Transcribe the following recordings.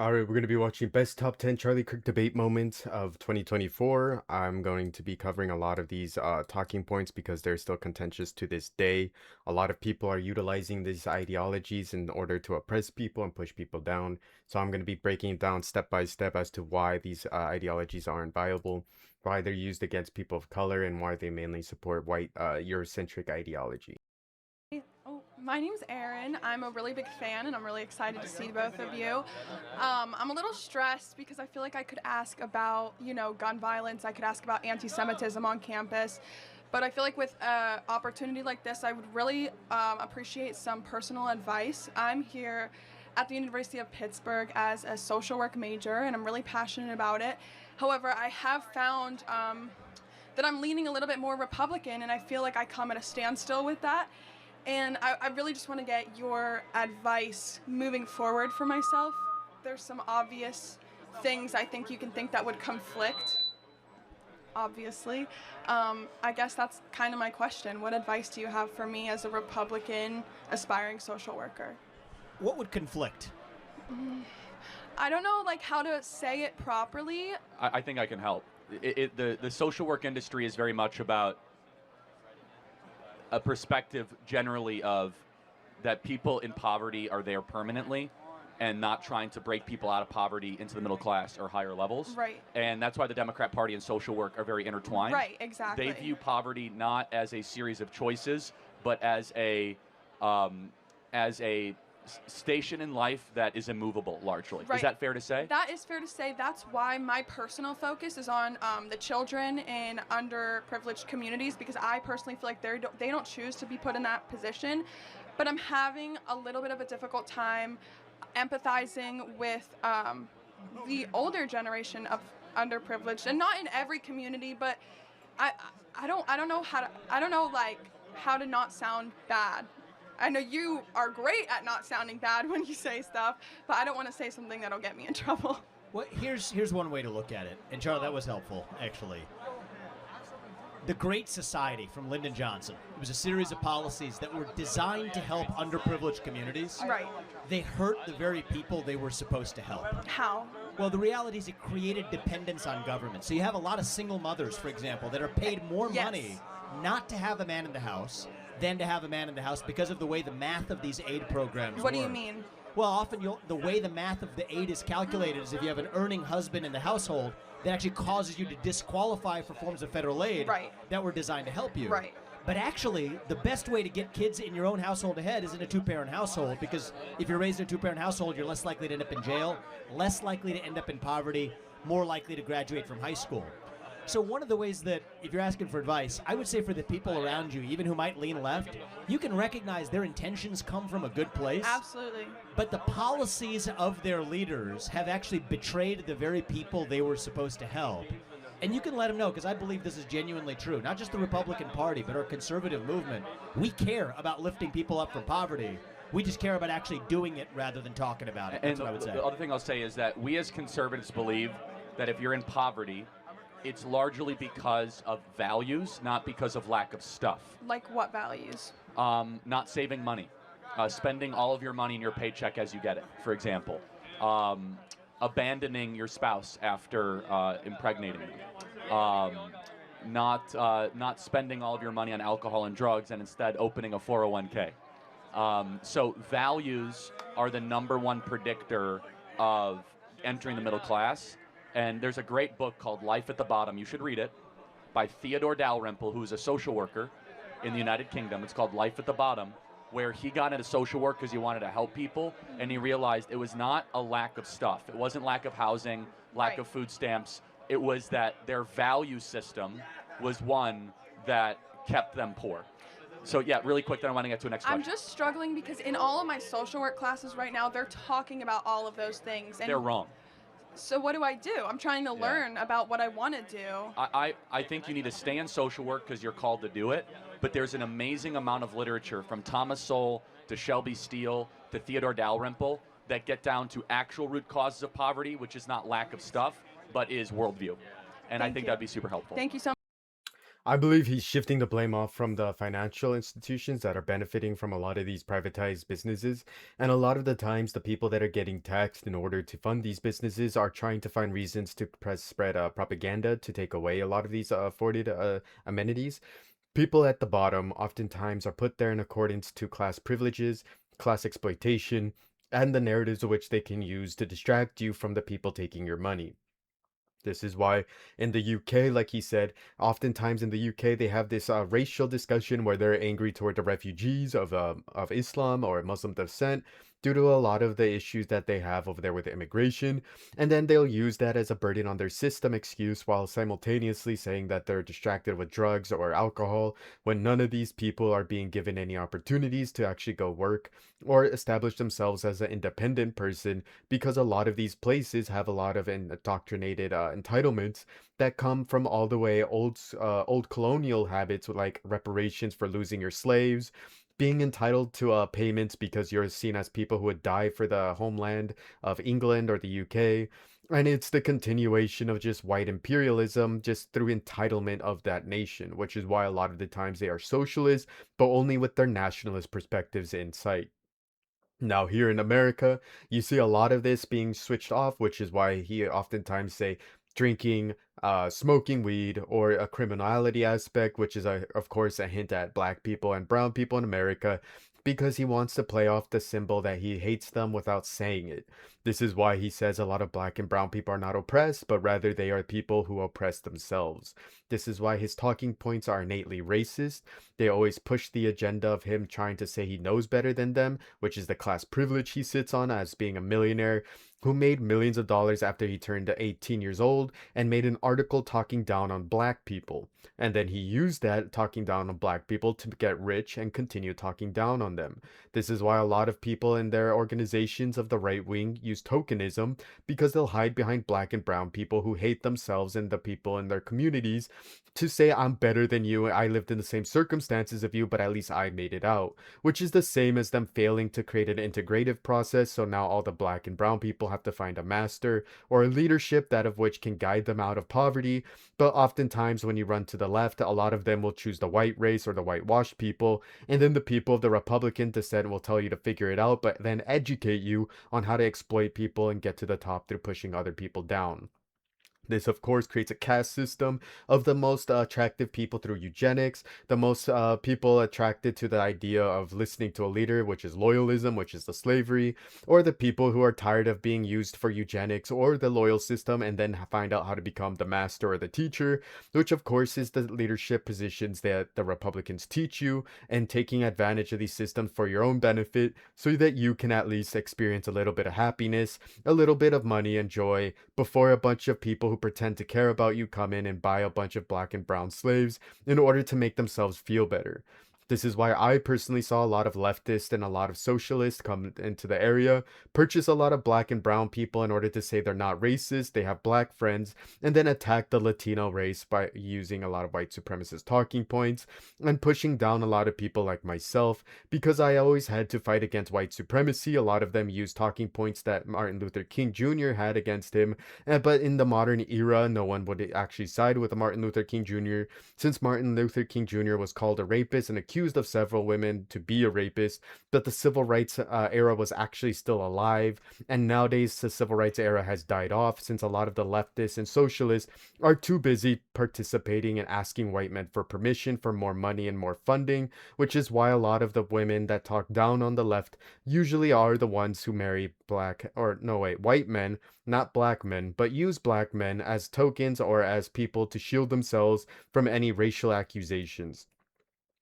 All right, we're going to be watching Best Top 10 Charlie Kirk Debate Moments of 2024. I'm going to be covering a lot of these talking points because they're still contentious to this day. A lot of people are utilizing these ideologies in order to oppress people and push people down. So I'm going to be breaking it down step by step as to why these ideologies aren't viable, why they're used against people of color, and why they mainly support white Eurocentric ideology. Oh, my name's Erin. I'm a really big fan and I'm really excited to see both of you. I'm a little stressed because I feel like I could ask about, gun violence. I could ask about anti-Semitism on campus. But I feel like with an opportunity like this, I would really appreciate some personal advice. I'm here at the University of Pittsburgh as a social work major and I'm really passionate about it. However, I have found that I'm leaning a little bit more Republican and I feel like I come at a standstill with that. And I really just want to get your advice moving forward for myself. There's some obvious things I think you can think that would conflict, obviously. I guess that's kind of my question. What advice do you have for me as a Republican aspiring social worker? What would conflict? I don't know like how to say it properly. I think I can help. The social work industry is very much about a perspective generally of that people in poverty are there permanently and not trying to break people out of poverty into the middle class or higher levels. Right. And that's why the Democrat Party and social work are very intertwined. Right, exactly. They view poverty not as a series of choices, but as a station in life that is immovable largely. Right. Is that fair to say? That is fair to say. That's why my personal focus is on the children in underprivileged communities because I personally feel like they don't choose to be put in that position. But I'm having a little bit of a difficult time empathizing with the older generation of underprivileged, and not in every community, but I don't know how to not sound bad. I know you are great at not sounding bad when you say stuff, but I don't want to say something that'll get me in trouble. Well, here's one way to look at it. And Charlie, that was helpful, actually. The Great Society from Lyndon Johnson. It was a series of policies that were designed to help underprivileged communities. Right. They hurt the very people they were supposed to help. How? Well, the reality is it created dependence on government. So you have a lot of single mothers, for example, that are paid more money not to have a man in the house than to have a man in the house because of the way the math of these aid programs What do you work. mean? Well, often the way the math of the aid is calculated is if you have an earning husband in the household, that actually causes you to disqualify for forms of federal aid that were designed to help you. Right. But actually, the best way to get kids in your own household ahead is in a two-parent household, because if you're raised in a two-parent household, you're less likely to end up in jail, less likely to end up in poverty, more likely to graduate from high school. So one of the ways that, if you're asking for advice, I would say for the people around you, even who might lean left, you can recognize their intentions come from a good place. Absolutely. But the policies of their leaders have actually betrayed the very people they were supposed to help. And you can let them know, because I believe this is genuinely true. Not just the Republican Party, but our conservative movement. We care about lifting people up from poverty. We just care about actually doing it rather than talking about it. That's what I would say. The other thing I'll say is that we as conservatives believe that if you're in poverty, it's largely because of values, not because of lack of stuff. Like what values? Not saving money. Spending all of your money in your paycheck as you get it, for example. Abandoning your spouse after impregnating them. Not spending all of your money on alcohol and drugs and instead opening a 401k. So values are the #1 predictor of entering the middle class. And there's a great book called Life at the Bottom. You should read it, by Theodore Dalrymple, who's a social worker in the United Kingdom. It's called Life at the Bottom, where he got into social work because he wanted to help people, and he realized it was not a lack of stuff. It wasn't lack of housing, lack of food stamps. It was that their value system was one that kept them poor. So yeah, really quick, then I want to get to the next question. I'm just struggling because in all of my social work classes right now, they're talking about all of those things. And they're wrong. So what do I do? I'm trying to learn about what I want to do. I think you need to stay in social work because you're called to do it, but there's an amazing amount of literature from Thomas Sowell to Shelby Steele to Theodore Dalrymple that get down to actual root causes of poverty, which is not lack of stuff, but is worldview. And I think that'd be super helpful. Thank you so much. I believe he's shifting the blame off from the financial institutions that are benefiting from a lot of these privatized businesses. And a lot of the times, the people that are getting taxed in order to fund these businesses are trying to find reasons to spread propaganda to take away a lot of these afforded amenities. People at the bottom oftentimes are put there in accordance to class privileges, class exploitation, and the narratives of which they can use to distract you from the people taking your money. This is why in the UK, like he said, oftentimes in the UK they have this racial discussion where they're angry toward the refugees of Islam or Muslim descent due to a lot of the issues that they have over there with immigration, and then they'll use that as a burden on their system excuse while simultaneously saying that they're distracted with drugs or alcohol when none of these people are being given any opportunities to actually go work or establish themselves as an independent person because a lot of these places have a lot of indoctrinated entitlements that come from all the way old colonial habits like reparations for losing your slaves, being entitled to payments because you're seen as people who would die for the homeland of England or the UK. And it's the continuation of just white imperialism just through entitlement of that nation, which is why a lot of the times they are socialist, but only with their nationalist perspectives in sight. Now, here in America, you see a lot of this being switched off, which is why he oftentimes say drinking, smoking weed, or a criminality aspect, which is, of course, a hint at black people and brown people in America, because he wants to play off the symbol that he hates them without saying it. This is why he says a lot of black and brown people are not oppressed, but rather they are people who oppress themselves. This is why his talking points are innately racist. They always push the agenda of him trying to say he knows better than them, which is the class privilege he sits on as being a millionaire who made millions of dollars after he turned 18 years old and made an article talking down on black people. And then he used that talking down on black people to get rich and continue talking down on them. This is why a lot of people in their organizations of the right wing use tokenism because they'll hide behind black and brown people who hate themselves and the people in their communities to say, I'm better than you, I lived in the same circumstances of you, but at least I made it out, which is the same as them failing to create an integrative process. So now all the black and brown people have to find a master or a leadership that of which can guide them out of poverty. But oftentimes, when you run to the left, a lot of them will choose the white race or the whitewashed people, and then the people of the Republican descent will tell you to figure it out, but then educate you on how to exploit people and get to the top through pushing other people down. This, of course, creates a caste system of the most attractive people through eugenics, the most people attracted to the idea of listening to a leader, which is loyalism, which is the slavery, or the people who are tired of being used for eugenics or the loyal system and then find out how to become the master or the teacher, which, of course, is the leadership positions that the Republicans teach you and taking advantage of these systems for your own benefit so that you can at least experience a little bit of happiness, a little bit of money and joy before a bunch of people who pretend to care about you come in and buy a bunch of black and brown slaves in order to make themselves feel better. This is why I personally saw a lot of leftists and a lot of socialists come into the area, purchase a lot of black and brown people in order to say they're not racist, they have black friends, and then attack the Latino race by using a lot of white supremacist talking points and pushing down a lot of people like myself because I always had to fight against white supremacy. A lot of them used talking points that Martin Luther King Jr. had against him, but in the modern era, no one would actually side with Martin Luther King Jr. since Martin Luther King Jr. was called a rapist and accused of several women to be a rapist, that the civil rights era was actually still alive. And nowadays, the civil rights era has died off since a lot of the leftists and socialists are too busy participating and asking white men for permission for more money and more funding, which is why a lot of the women that talk down on the left usually are the ones who marry black, or no, wait, white men, not black men, but use black men as tokens or as people to shield themselves from any racial accusations.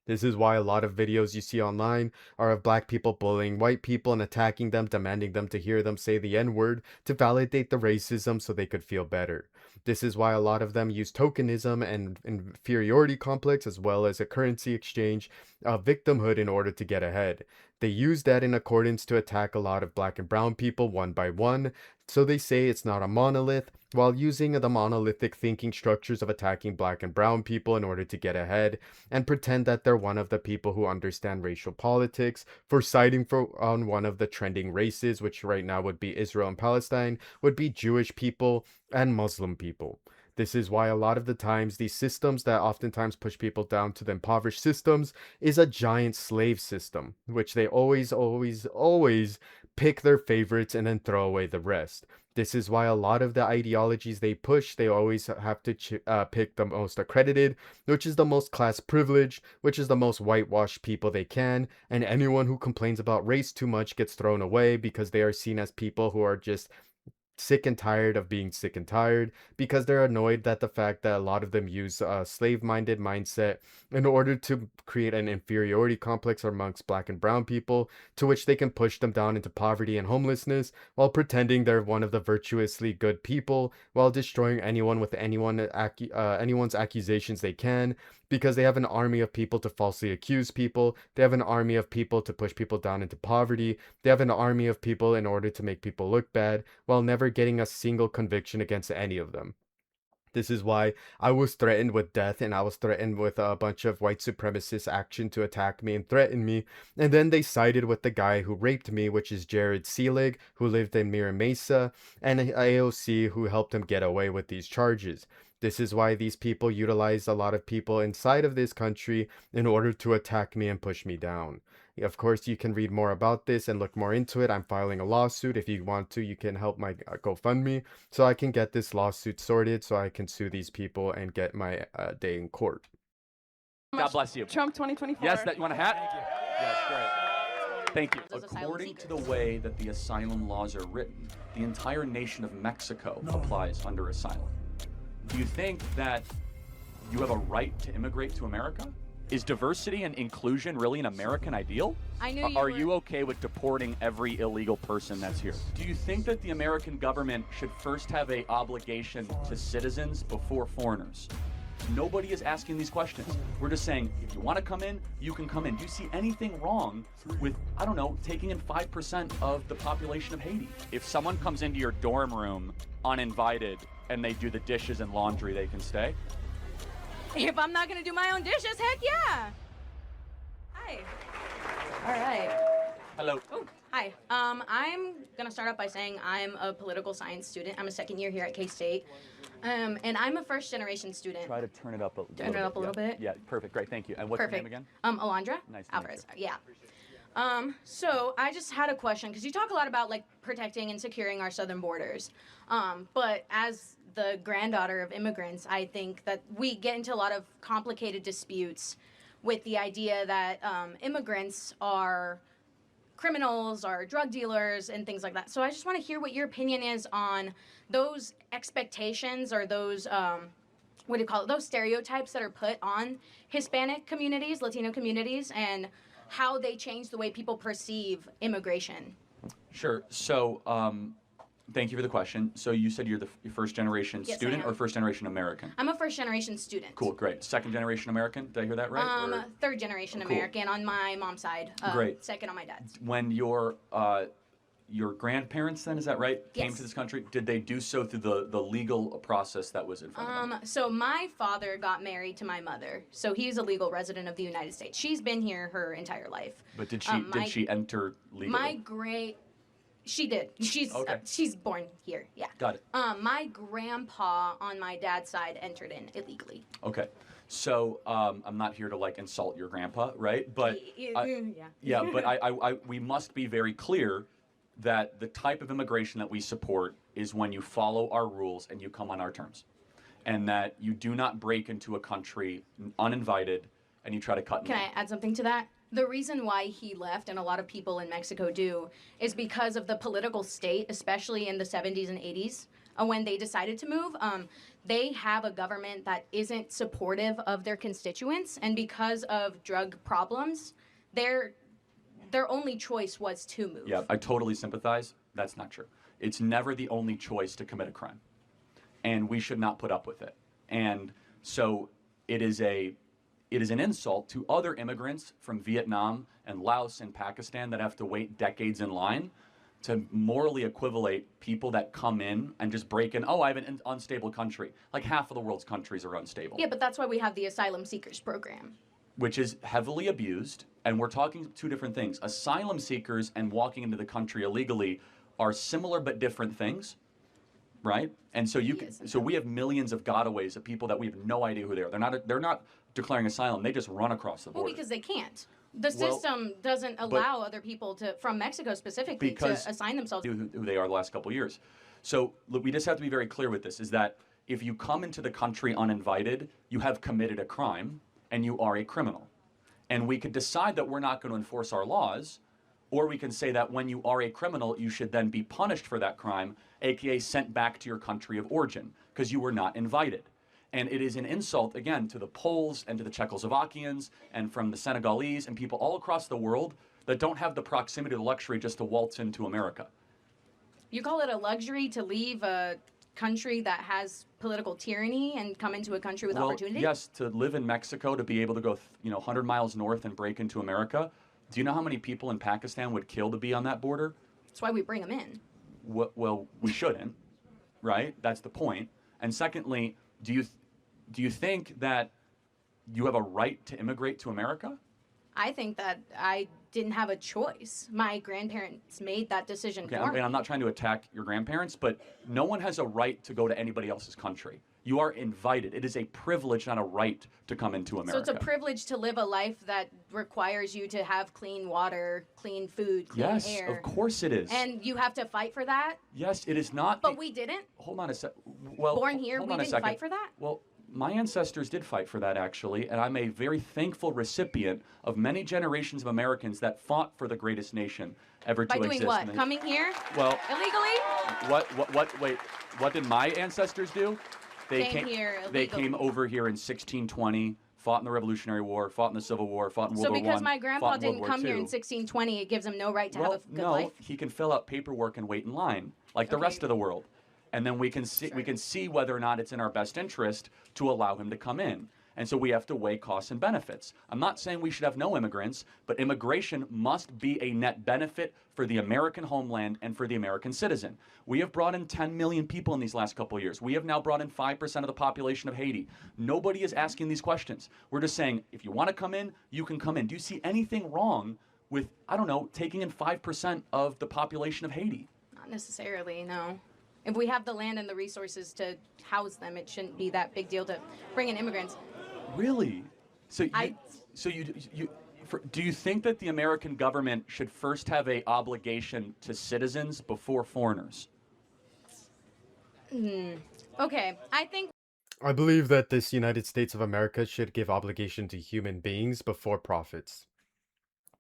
This is why a lot of videos you see online are of black people bullying white people and attacking them, demanding them to hear them say the N word to validate the racism so they could feel better. This is why a lot of them use tokenism and inferiority complex as well as a currency exchange of victimhood in order to get ahead. They use that in accordance to attack a lot of black and brown people one by one, so they say it's not a monolith, while using the monolithic thinking structures of attacking black and brown people in order to get ahead and pretend that they're one of the people who understand racial politics for siding for on one of the trending races, which right now would be Israel and Palestine, would be Jewish people and Muslim people. This is why a lot of the times these systems that oftentimes push people down to the impoverished systems is a giant slave system, which they always pick their favorites and then throw away the rest. This is why a lot of the ideologies they push, they always have to pick the most accredited, which is the most class privileged, which is the most whitewashed people they can, and anyone who complains about race too much gets thrown away because they are seen as people who are just sick and tired of being sick and tired because they're annoyed that the fact that a lot of them use a slave-minded mindset in order to create an inferiority complex amongst black and brown people, to which they can push them down into poverty and homelessness while pretending they're one of the virtuously good people, while destroying anyone with anyone's accusations they can, because they have an army of people to falsely accuse people. They have an army of people to push people down into poverty. They have an army of people in order to make people look bad, while never getting a single conviction against any of them. This is why I was threatened with death, and I was threatened with a bunch of white supremacist action to attack me and threaten me. And then they sided with the guy who raped me, which is Jared Selig, who lived in Mira Mesa, and AOC, who helped him get away with these charges. This is why these people utilize a lot of people inside of this country in order to attack me and push me down. Of course, you can read more about this and look more into it. I'm filing a lawsuit. If you want to, you can help my GoFundMe so I can get this lawsuit sorted so I can sue these people and get my day in court. God bless you. Trump 2024. Yes, you want a hat? Thank you. Yes, great. Thank you. Those asylum According to the seekers. way that the asylum laws are written, the entire nation of Mexico applies under asylum. Do you think that you have a right to immigrate to America? Is diversity and inclusion really an American ideal? I knew you Are were- you okay with deporting every illegal person that's here? Do you think that the American government should first have a obligation to citizens before foreigners? Nobody is asking these questions. We're just saying, if you want to come in, you can come in. Do you see anything wrong with, I don't know, taking in 5% of the population of Haiti? If someone comes into your dorm room uninvited and they do the dishes and laundry, they can stay? If I'm not gonna do my own dishes, heck yeah. Hi. All right. Hello. Oh, hi. I'm gonna start off by saying I'm a political science student. I'm a second year here at K-State, and I'm a first generation student. Try to turn it up a little bit. Turn it up a little bit? Yeah, perfect. Great. Thank you. And what's Perfect. your name again? Alondra. Nice to meet Alvarez. Yeah. So I just had a question because you talk a lot about like protecting and securing our southern borders, but as the granddaughter of immigrants, I think that we get into a lot of complicated disputes with the idea that immigrants are criminals or drug dealers and things like that. So I just want to hear what your opinion is on those expectations or those what do you call it? Those stereotypes that are put on Hispanic communities, Latino communities, and how they change the way people perceive immigration. Sure. So, thank you for the question. So you said you're the first generation Yes, I student am. or first generation American? I'm a first generation student. Cool, great. Second generation American? Did I hear that right? Or Third generation Cool. American on my mom's side. Great. Second on my dad's. when your grandparents, then, is that right, came Yes. to this country, did they do so through the legal process that was in front of them? So my father got married to my mother, so he's a legal resident of the United States. She's been here her entire life. But did she enter legally? My great, she did. Okay. She's born here. Yeah. Got it. My grandpa on my dad's side entered in illegally. Okay. So I'm not here to like insult your grandpa, right? But Yeah. yeah, but we must be very clear that the type of immigration that we support is when you follow our rules and you come on our terms, and that you do not break into a country uninvited and you try to cut. Can I add something to that? The reason why he left, and a lot of people in Mexico do, is because of the political state, especially in the 70s and 80s, when they decided to move. They have a government that isn't supportive of their constituents, and because of drug problems, their only choice was to move. Yeah, I totally sympathize. That's not true. It's never the only choice to commit a crime, and we should not put up with it. And so it is an insult to other immigrants from Vietnam and Laos and Pakistan that have to wait decades in line to morally equivalate people that come in and just break in. Oh, I have an unstable country. Like half of the world's countries are unstable. Yeah, but that's why we have the asylum seekers program. Which is heavily abused, and we're talking two different things. Asylum seekers and walking into the country illegally are similar but different things, right? And so Yes, so we have millions of gotaways of people that we have no idea who they are. They're not declaring asylum. They just run across the Well, border. because they can't. The Well, system doesn't allow other people from Mexico specifically to assign themselves. Who they are the last couple of years. So look, we just have to be very clear with this: is that if you come into the country uninvited, you have committed a crime and you are a criminal. And we could decide that we're not going to enforce our laws, or we can say that when you are a criminal, you should then be punished for that crime, aka sent back to your country of origin, because you were not invited. And it is an insult, again, to the Poles and to the Czechoslovakians and from the Senegalese and people all across the world that don't have the proximity or the luxury just to waltz into America. You call it a luxury to leave a country that has political tyranny and come into a country with opportunity? Yes, to live in Mexico, to be able to go 100 miles north and break into America. Do you know how many people in Pakistan would kill to be on that border? That's why we bring them in. Well, we shouldn't, right? That's the point. And secondly, do you think that you have a right to immigrate to America? I think that I didn't have a choice. My grandparents made that decision for me. I'm not trying to attack your grandparents, but no one has a right to go to anybody else's country. You are invited. It is a privilege, not a right, to come into America. So it's a privilege to live a life that requires you to have clean water, clean food, clean air. Yes, of course it is. And you have to fight for that? Yes, it is not. But we didn't? Hold on a sec. Well, born here, hold we on a didn't second. fight for that? Well, my ancestors did fight for that, actually, and I'm a very thankful recipient of many generations of Americans that fought for the greatest nation ever to By exist. doing what? Coming here? Well, illegally? wait, what did my ancestors do? Came here They illegally. came over here in 1620, fought in the Revolutionary War, fought in the Civil War, fought in World So War I, because my grandpa fought in World didn't War come here in II. 1620, it gives him no right to have a good no, life? he can fill out paperwork and wait in line like the Okay. rest of the world, and then we can see whether or not it's in our best interest to allow him to come in. And so we have to weigh costs and benefits. I'm not saying we should have no immigrants, but immigration must be a net benefit for the American homeland and for the American citizen. We have brought in 10 million people in these last couple of years. We have now brought in 5% of the population of Haiti. Nobody is asking these questions. We're just saying, if you want to come in, you can come in. Do you see anything wrong with, I don't know, taking in 5% of the population of Haiti? Not necessarily, no. If we have the land and the resources to house them, it shouldn't be that big deal to bring in immigrants. Really? Do you think that the American government should first have a obligation to citizens before foreigners? Okay, I think I believe that this United States of America should give obligation to human beings before profits.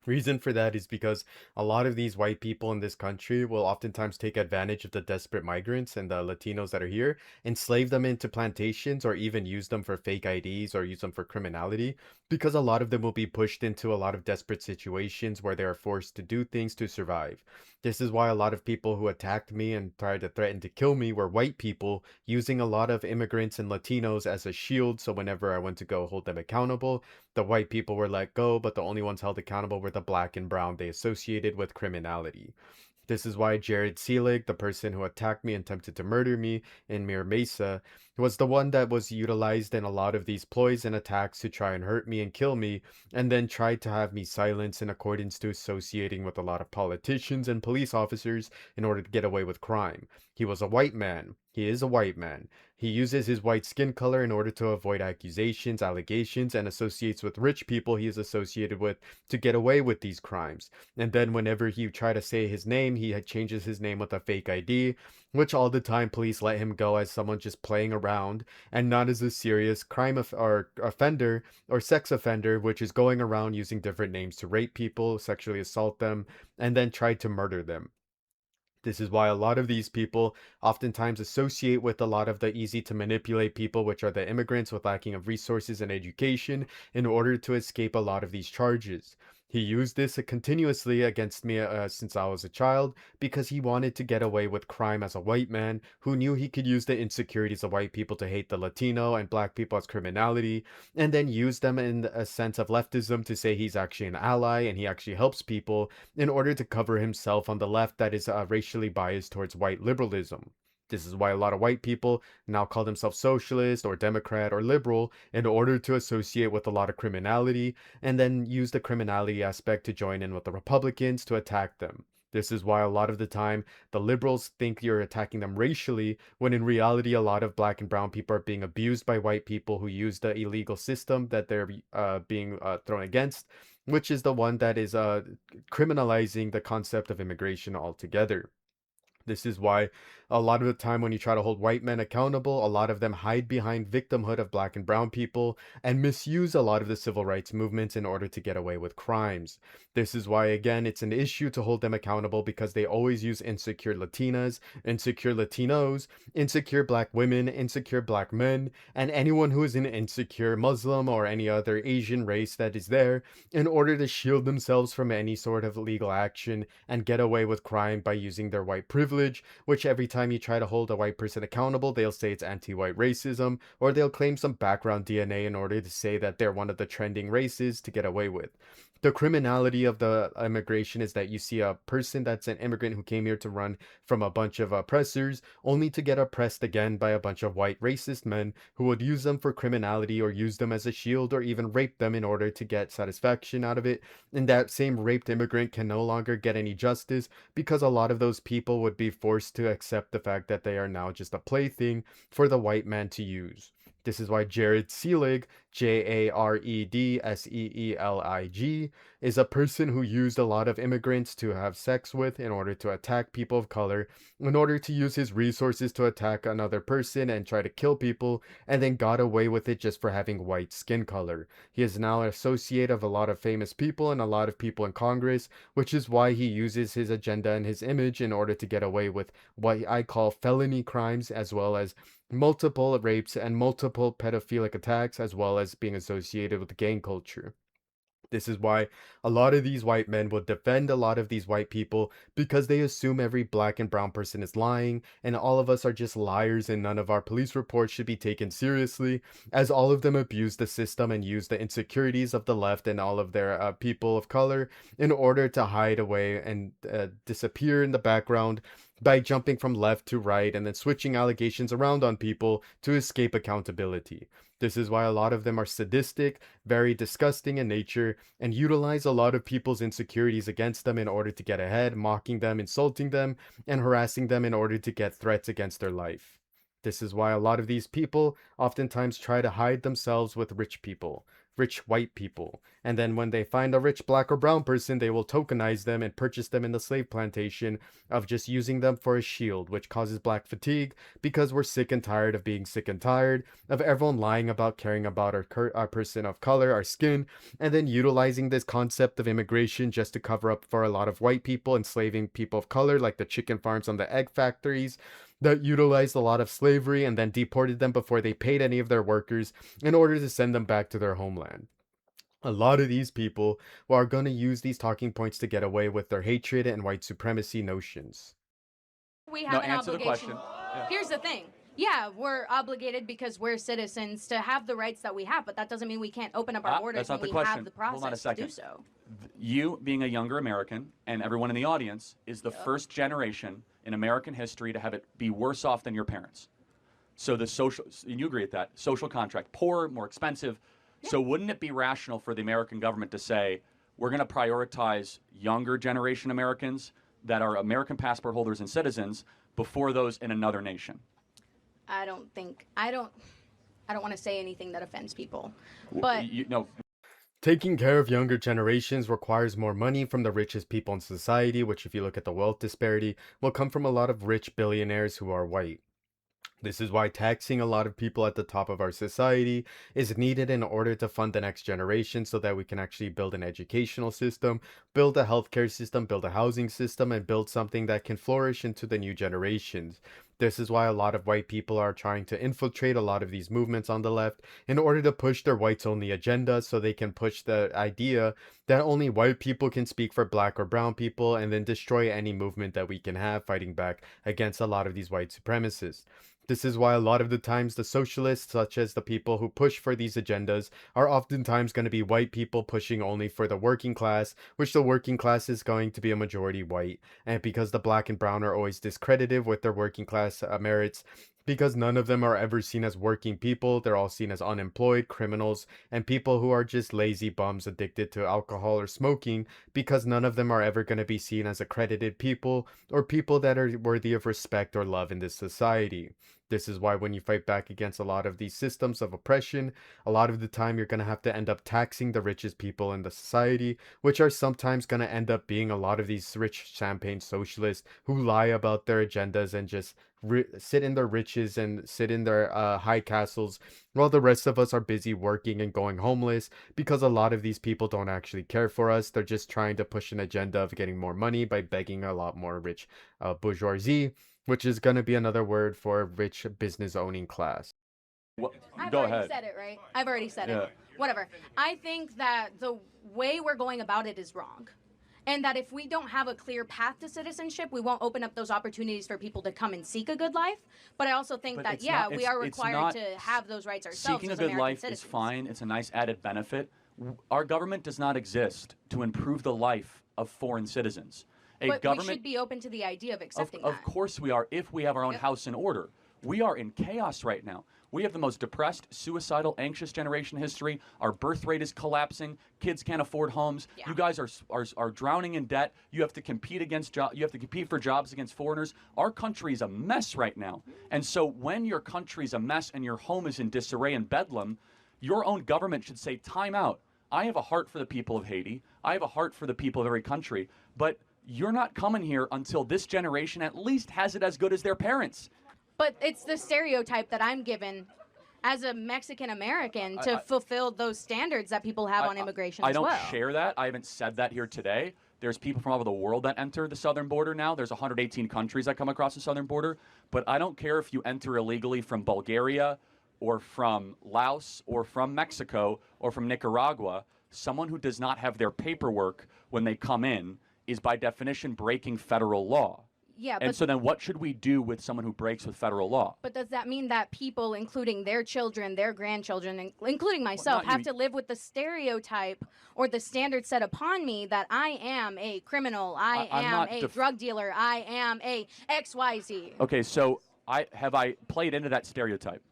Reason for that is because a lot of these white people in this country will oftentimes take advantage of the desperate migrants and the Latinos that are here, enslave them into plantations, or even use them for fake IDs or use them for criminality, because a lot of them will be pushed into a lot of desperate situations where they are forced to do things to survive. This is why a lot of people who attacked me and tried to threaten to kill me were white people, using a lot of immigrants and Latinos as a shield, so whenever I went to go hold them accountable, the white people were let go, but the only ones held accountable were the black and brown they associated with criminality. This is why Jared Seelig, the person who attacked me and attempted to murder me in Mira Mesa, was the one that was utilized in a lot of these ploys and attacks to try and hurt me and kill me, and then tried to have me silenced in accordance to associating with a lot of politicians and police officers in order to get away with crime. He was a white man. He is a white man. He uses his white skin color in order to avoid accusations, allegations, and associates with rich people he is associated with to get away with these crimes. And then whenever he try to say his name, he changes his name with a fake ID, which all the time police let him go as someone just playing around and not as a serious crime or offender or sex offender, which is going around using different names to rape people, sexually assault them, and then try to murder them. This is why a lot of these people oftentimes associate with a lot of the easy to manipulate people, which are the immigrants with lacking of resources and education, in order to escape a lot of these charges. He used this continuously against me since I was a child because he wanted to get away with crime as a white man who knew he could use the insecurities of white people to hate the Latino and black people as criminality, and then use them in a sense of leftism to say he's actually an ally and he actually helps people in order to cover himself on the left that is racially biased towards white liberalism. This is why a lot of white people now call themselves socialist or Democrat or liberal in order to associate with a lot of criminality and then use the criminality aspect to join in with the Republicans to attack them. This is why a lot of the time the liberals think you're attacking them racially, when in reality, a lot of black and brown people are being abused by white people who use the illegal system that they're being thrown against, which is the one that is criminalizing the concept of immigration altogether. This is why a lot of the time when you try to hold white men accountable, a lot of them hide behind victimhood of black and brown people and misuse a lot of the civil rights movements in order to get away with crimes. This is why, again, it's an issue to hold them accountable because they always use insecure Latinas, insecure Latinos, insecure black women, insecure black men, and anyone who is an insecure Muslim or any other Asian race that is there in order to shield themselves from any sort of legal action and get away with crime by using their white privilege, which every time you try to hold a white person accountable, they'll say it's anti-white racism, or they'll claim some background DNA in order to say that they're one of the trending races to get away with. The criminality of the immigration is that you see a person that's an immigrant who came here to run from a bunch of oppressors, only to get oppressed again by a bunch of white racist men who would use them for criminality or use them as a shield or even rape them in order to get satisfaction out of it. And that same raped immigrant can no longer get any justice because a lot of those people would be forced to accept the fact that they are now just a plaything for the white man to use. This is why Jared Selig, Jaredselig, is a person who used a lot of immigrants to have sex with in order to attack people of color, in order to use his resources to attack another person and try to kill people, and then got away with it just for having white skin color. He is now an associate of a lot of famous people and a lot of people in Congress, which is why he uses his agenda and his image in order to get away with what I call felony crimes, as well as multiple rapes and multiple pedophilic attacks, as well as being associated with gang culture. This is why a lot of these white men will defend a lot of these white people because they assume every black and brown person is lying, and all of us are just liars, and none of our police reports should be taken seriously, as all of them abuse the system and use the insecurities of the left and all of their people of color in order to hide away and disappear in the background by jumping from left to right and then switching allegations around on people to escape accountability. This is why a lot of them are sadistic, very disgusting in nature, and utilize a lot of people's insecurities against them in order to get ahead, mocking them, insulting them, and harassing them in order to get threats against their life. This is why a lot of these people oftentimes try to hide themselves with rich people, rich white people, and then when they find a rich black or brown person, they will tokenize them and purchase them in the slave plantation of just using them for a shield, which causes black fatigue because we're sick and tired of being sick and tired of everyone lying about caring about our person of color, our skin, and then utilizing this concept of immigration just to cover up for a lot of white people enslaving people of color, like the chicken farms and the egg factories that utilized a lot of slavery and then deported them before they paid any of their workers in order to send them back to their homeland. A lot of these people are going to use these talking points to get away with their hatred and white supremacy notions. We No, have an answer the obligation. question. Yeah. Here's the thing. Yeah, we're obligated because we're citizens to have the rights that we have, but that doesn't mean we can't open up our borders That's not when the we question. have the Hold on a process to second. do so. You, being a younger American, and everyone in the audience, is the first generation in American history to have it be worse off than your parents. So the social, and you agree with that, social contract, poorer, more expensive. So wouldn't it be rational for the American government to say, we're going to prioritize younger generation Americans that are American passport holders and citizens before those in another nation? I don't want to say anything that offends people. But No. Taking care of younger generations requires more money from the richest people in society, which, if you look at the wealth disparity, will come from a lot of rich billionaires who are white. This is why taxing a lot of people at the top of our society is needed in order to fund the next generation so that we can actually build an educational system, build a healthcare system, build a housing system, and build something that can flourish into the new generations. This is why a lot of white people are trying to infiltrate a lot of these movements on the left in order to push their whites only agenda so they can push the idea that only white people can speak for black or brown people and then destroy any movement that we can have fighting back against a lot of these white supremacists. This is why a lot of the times the socialists, such as the people who push for these agendas, are oftentimes going to be white people pushing only for the working class, which the working class is going to be a majority white. And because the black and brown are always discredited with their working class merits, because none of them are ever seen as working people. They're all seen as unemployed, criminals, and people who are just lazy bums addicted to alcohol or smoking, because none of them are ever going to be seen as accredited people or people that are worthy of respect or love in this society. This is why when you fight back against a lot of these systems of oppression, a lot of the time you're going to have to end up taxing the richest people in the society, which are sometimes going to end up being a lot of these rich champagne socialists who lie about their agendas and just sit in their riches and sit in their high castles while the rest of us are busy working and going homeless, because a lot of these people don't actually care for us. They're just trying to push an agenda of getting more money by begging a lot more rich bourgeoisie, which is going to be another word for rich business owning class. I've Go already ahead. said it, right? I've already said Yeah. it. Whatever. I think that the way we're going about it is wrong. And that if we don't have a clear path to citizenship, we won't open up those opportunities for people to come and seek a good life. But I also think But that, it's yeah, not- we it's- are it's required not- to have those rights ourselves Seeking a as good American life citizens. is fine. It's a nice added benefit. Our government does not exist to improve the life of foreign citizens. A But we government should be open to the idea of accepting of that. course we are, if we have our own Yep. house in order. We are in chaos right now. We have the most depressed, suicidal, anxious generation in history. Our birth rate is collapsing. Kids can't afford homes. Yeah. You guys are drowning in debt. You have to compete you have to compete for jobs against foreigners. Our country is a mess right now. And so when your country's a mess and your home is in disarray and bedlam, your own government should say, time out. I have a heart for the people of Haiti. I have a heart for the people of every country. But you're not coming here until this generation at least has it as good as their parents. But it's the stereotype that I'm given as a Mexican American to fulfill those standards that people have on immigration I as don't well. share that. I haven't said that here today. There's people from all over the world that enter the southern border now. There's 118 countries that come across the southern border. But I don't care if you enter illegally from Bulgaria or from Laos or from Mexico or from Nicaragua. Someone who does not have their paperwork when they come in is by definition breaking federal law. Yeah, And but so then what should we do with someone who breaks with federal law? But does that mean that people, including their children, their grandchildren, including myself, not have you. to live with the stereotype or the standard set upon me that I am a criminal, I I'm am not a drug dealer, I am a XYZ? Okay, so I played into that stereotype.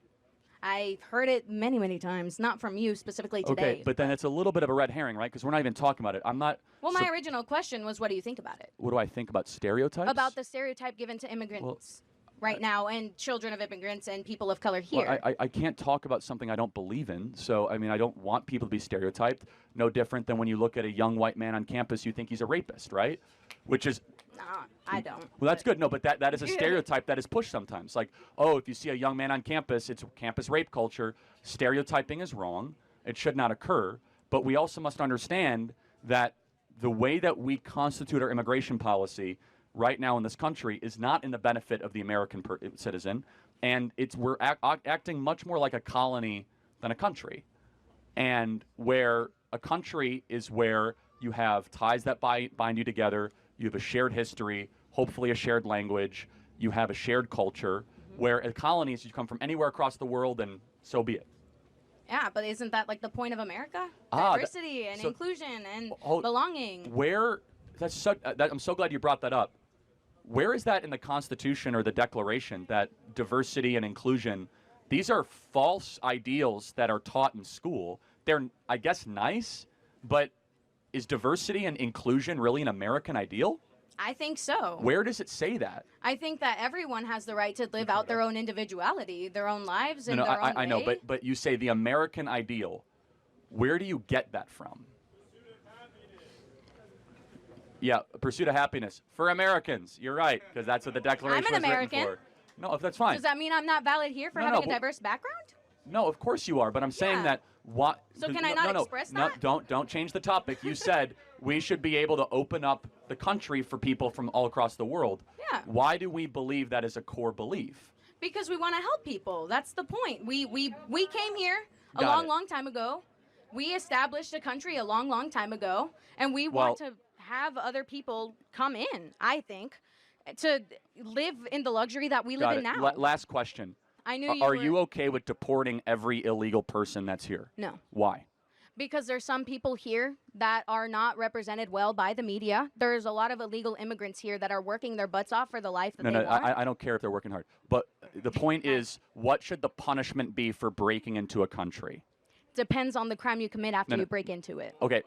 I've heard it many, many times, not from you specifically today. Okay, but then it's a little bit of a red herring, right? Because we're not even talking about it. I'm not. Well, my original question was, what do you think about it? What do I think about stereotypes? About the stereotype given to immigrants right now and children of immigrants and people of color Well, here. I can't talk about something I don't believe in. So, I mean, I don't want people to be stereotyped. No different than when you look at a young white man on campus, you think he's a rapist, right? Which is, Nah, I don't. well, that's good. No, but that is a stereotype that is pushed sometimes. Like, oh, if you see a young man on campus, it's campus rape culture. Stereotyping is wrong. It should not occur. But we also must understand that the way that we constitute our immigration policy right now in this country is not in the benefit of the American citizen, and we're acting much more like a colony than a country, and where a country is where you have ties that bind you together, you have a shared history, hopefully a shared language, you have a shared culture, where a colony is you come from anywhere across the world, and so be it. Yeah, but isn't that like the point of America? Ah, Diversity and so- inclusion and Hold- belonging. Where I'm so glad you brought that up. Where is that in the Constitution or the Declaration that diversity and inclusion, these are false ideals that are taught in school? They're, I guess, nice, but is diversity and inclusion really an American ideal? I think so. Where does it say that? I think that everyone has the right to live out their own individuality, their own lives, in No, their own I know, way. but you say the American ideal. Where do you get that from? Yeah, pursuit of happiness for Americans. You're right, because that's what the Declaration I'm an was written American. for. No, that's fine. Does that mean I'm not valid here for No, having no, a but- diverse background? No, of course you are, but I'm saying Yeah. that what. So can I not express that? Don't change the topic. You said we should be able to open up the country for people from all across the world. Yeah. Why do we believe that is a core belief? Because we want to help people. That's the point. We came here a Got long, it. long time ago. We established a country a long, long time ago, and we want to have other people come in, I think, to live in the luxury that we live Got in it. now. Last question. I knew Are you are were... you okay with deporting every illegal person that's here? No. Why? Because there's some people here that are not represented well by the media. There's a lot of illegal immigrants here that are working their butts off for the life that No, they no, want. I don't care if they're working hard. But the point is, what should the punishment be for breaking into a country? Depends on the crime you commit after No, no. you break into it. Okay,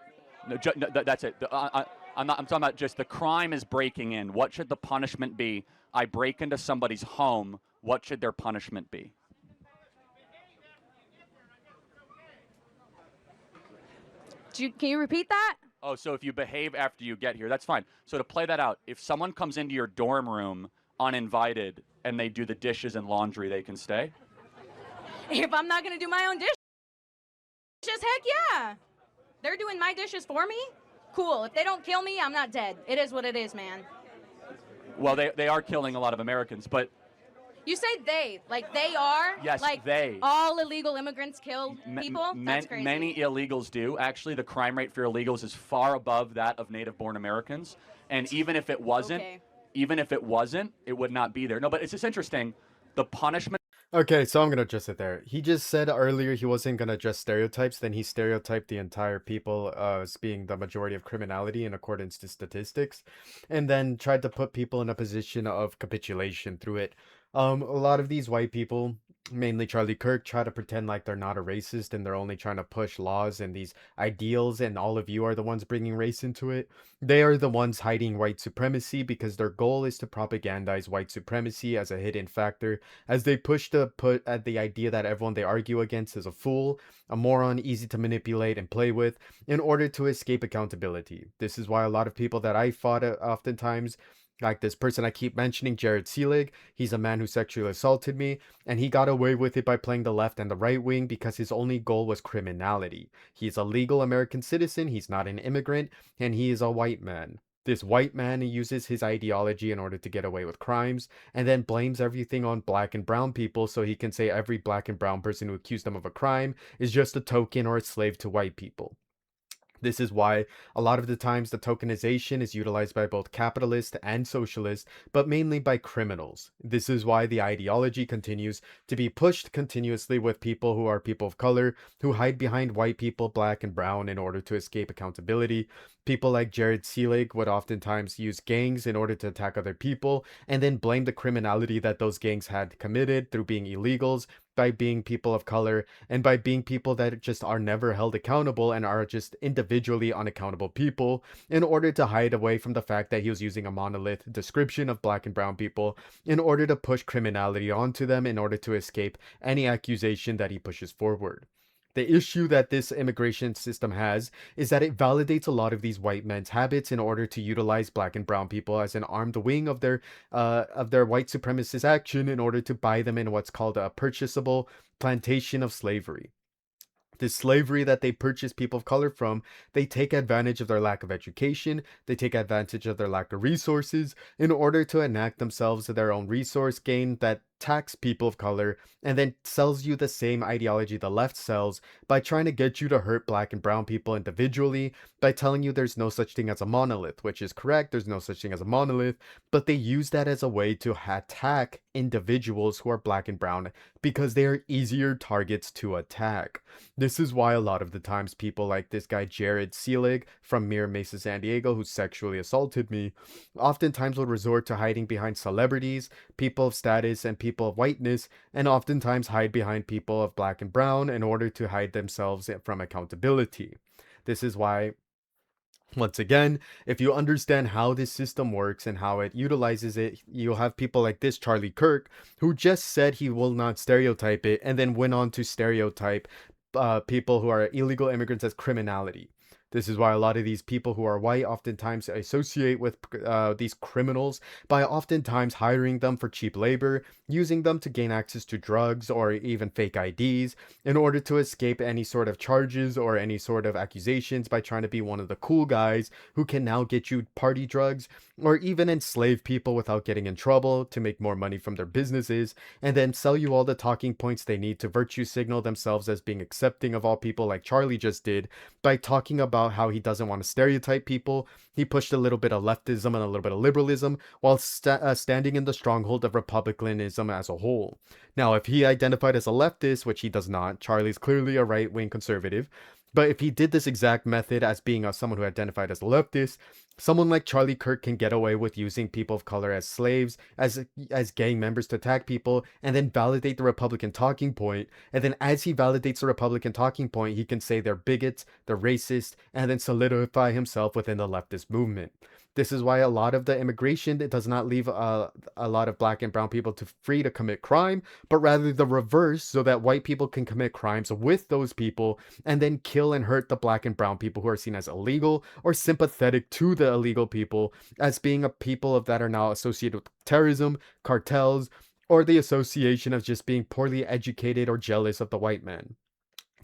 no, that's it. I'm talking about just the crime is breaking in. What should the punishment be? I break into somebody's home. What should their punishment be? Can you repeat that? Oh, so if you behave after you get here, that's fine. So to play that out, if someone comes into your dorm room uninvited and they do the dishes and laundry, they can stay? If I'm not gonna do my own dishes, heck yeah. They're doing my dishes for me? Cool. If they don't kill me, I'm not dead. It is what it is, man. Well, they are killing a lot of Americans, but You say they, like they are? Yes, like they. All illegal immigrants kill people? That's crazy. Many illegals do. Actually, the crime rate for illegals is far above that of native-born Americans. And even if it wasn't, it would not be there. No, but it's just interesting. The punishment. Okay, so I'm gonna address it there. He just said earlier he wasn't gonna address stereotypes, then he stereotyped the entire people as being the majority of criminality in accordance to statistics, and then tried to put people in a position of capitulation through it. A lot of these white people, mainly Charlie Kirk, try to pretend like they're not a racist and they're only trying to push laws and these ideals, and all of you are the ones bringing race into it. They are the ones hiding white supremacy because their goal is to propagandize white supremacy as a hidden factor, as they push to put at the idea that everyone they argue against is a fool, a moron, easy to manipulate and play with, in order to escape accountability. This is why a lot of people that I fought oftentimes, like this person I keep mentioning, Jared Selig, he's a man who sexually assaulted me, and he got away with it by playing the left and the right wing because his only goal was criminality. He's a legal American citizen, he's not an immigrant, and he is a white man. This white man uses his ideology in order to get away with crimes, and then blames everything on black and brown people so he can say every black and brown person who accused them of a crime is just a token or a slave to white people. This is why a lot of the times the tokenization is utilized by both capitalists and socialists, but mainly by criminals. This is why the ideology continues to be pushed continuously with people who are people of color, who hide behind white people, black and brown, in order to escape accountability. People like Jared Selig would oftentimes use gangs in order to attack other people, and then blame the criminality that those gangs had committed through being illegals, by being people of color, and by being people that just are never held accountable and are just individually unaccountable people, in order to hide away from the fact that he was using a monolith description of black and brown people in order to push criminality onto them in order to escape any accusation that he pushes forward. The issue that this immigration system has is that it validates a lot of these white men's habits in order to utilize black and brown people as an armed wing of their white supremacist action in order to buy them in what's called a purchasable plantation of slavery. This slavery that they purchase people of color from, they take advantage of their lack of education, they take advantage of their lack of resources in order to enact themselves their own resource gain that tax people of color, and then sells you the same ideology the left sells by trying to get you to hurt black and brown people individually, by telling you there's no such thing as a monolith, which is correct, there's no such thing as a monolith, but they use that as a way to attack individuals who are black and brown because they are easier targets to attack. This is why a lot of the times people like this guy Jared Selig from Mira Mesa, San Diego, who sexually assaulted me, oftentimes will resort to hiding behind celebrities, people of status, and people of whiteness, and oftentimes hide behind people of black and brown in order to hide themselves from accountability. This is why, once again, if you understand how this system works and how it utilizes it, you'll have people like this Charlie Kirk, who just said he will not stereotype it and then went on to stereotype people who are illegal immigrants as criminality. This is why a lot of these people who are white oftentimes associate with these criminals by oftentimes hiring them for cheap labor, using them to gain access to drugs or even fake IDs in order to escape any sort of charges or any sort of accusations by trying to be one of the cool guys who can now get you party drugs, or even enslave people without getting in trouble to make more money from their businesses, and then sell you all the talking points they need to virtue signal themselves as being accepting of all people, like Charlie just did by talking about how he doesn't want to stereotype people. He pushed a little bit of leftism and a little bit of liberalism while standing in the stronghold of republicanism as a whole. Now, if he identified as a leftist, which he does not, Charlie's clearly a right-wing conservative, But if he did this exact method as being someone who identified as a leftist, someone like Charlie Kirk can get away with using people of color as slaves, as gang members to attack people, and then validate the Republican talking point. And then as he validates the Republican talking point, he can say they're bigots, they're racist, and then solidify himself within the leftist movement. This is why a lot of the immigration, it does not leave a lot of black and brown people to free to commit crime, but rather the reverse, so that white people can commit crimes with those people and then kill and hurt the black and brown people who are seen as illegal or sympathetic to the illegal people as being a people of that are now associated with terrorism, cartels, or the association of just being poorly educated or jealous of the white man.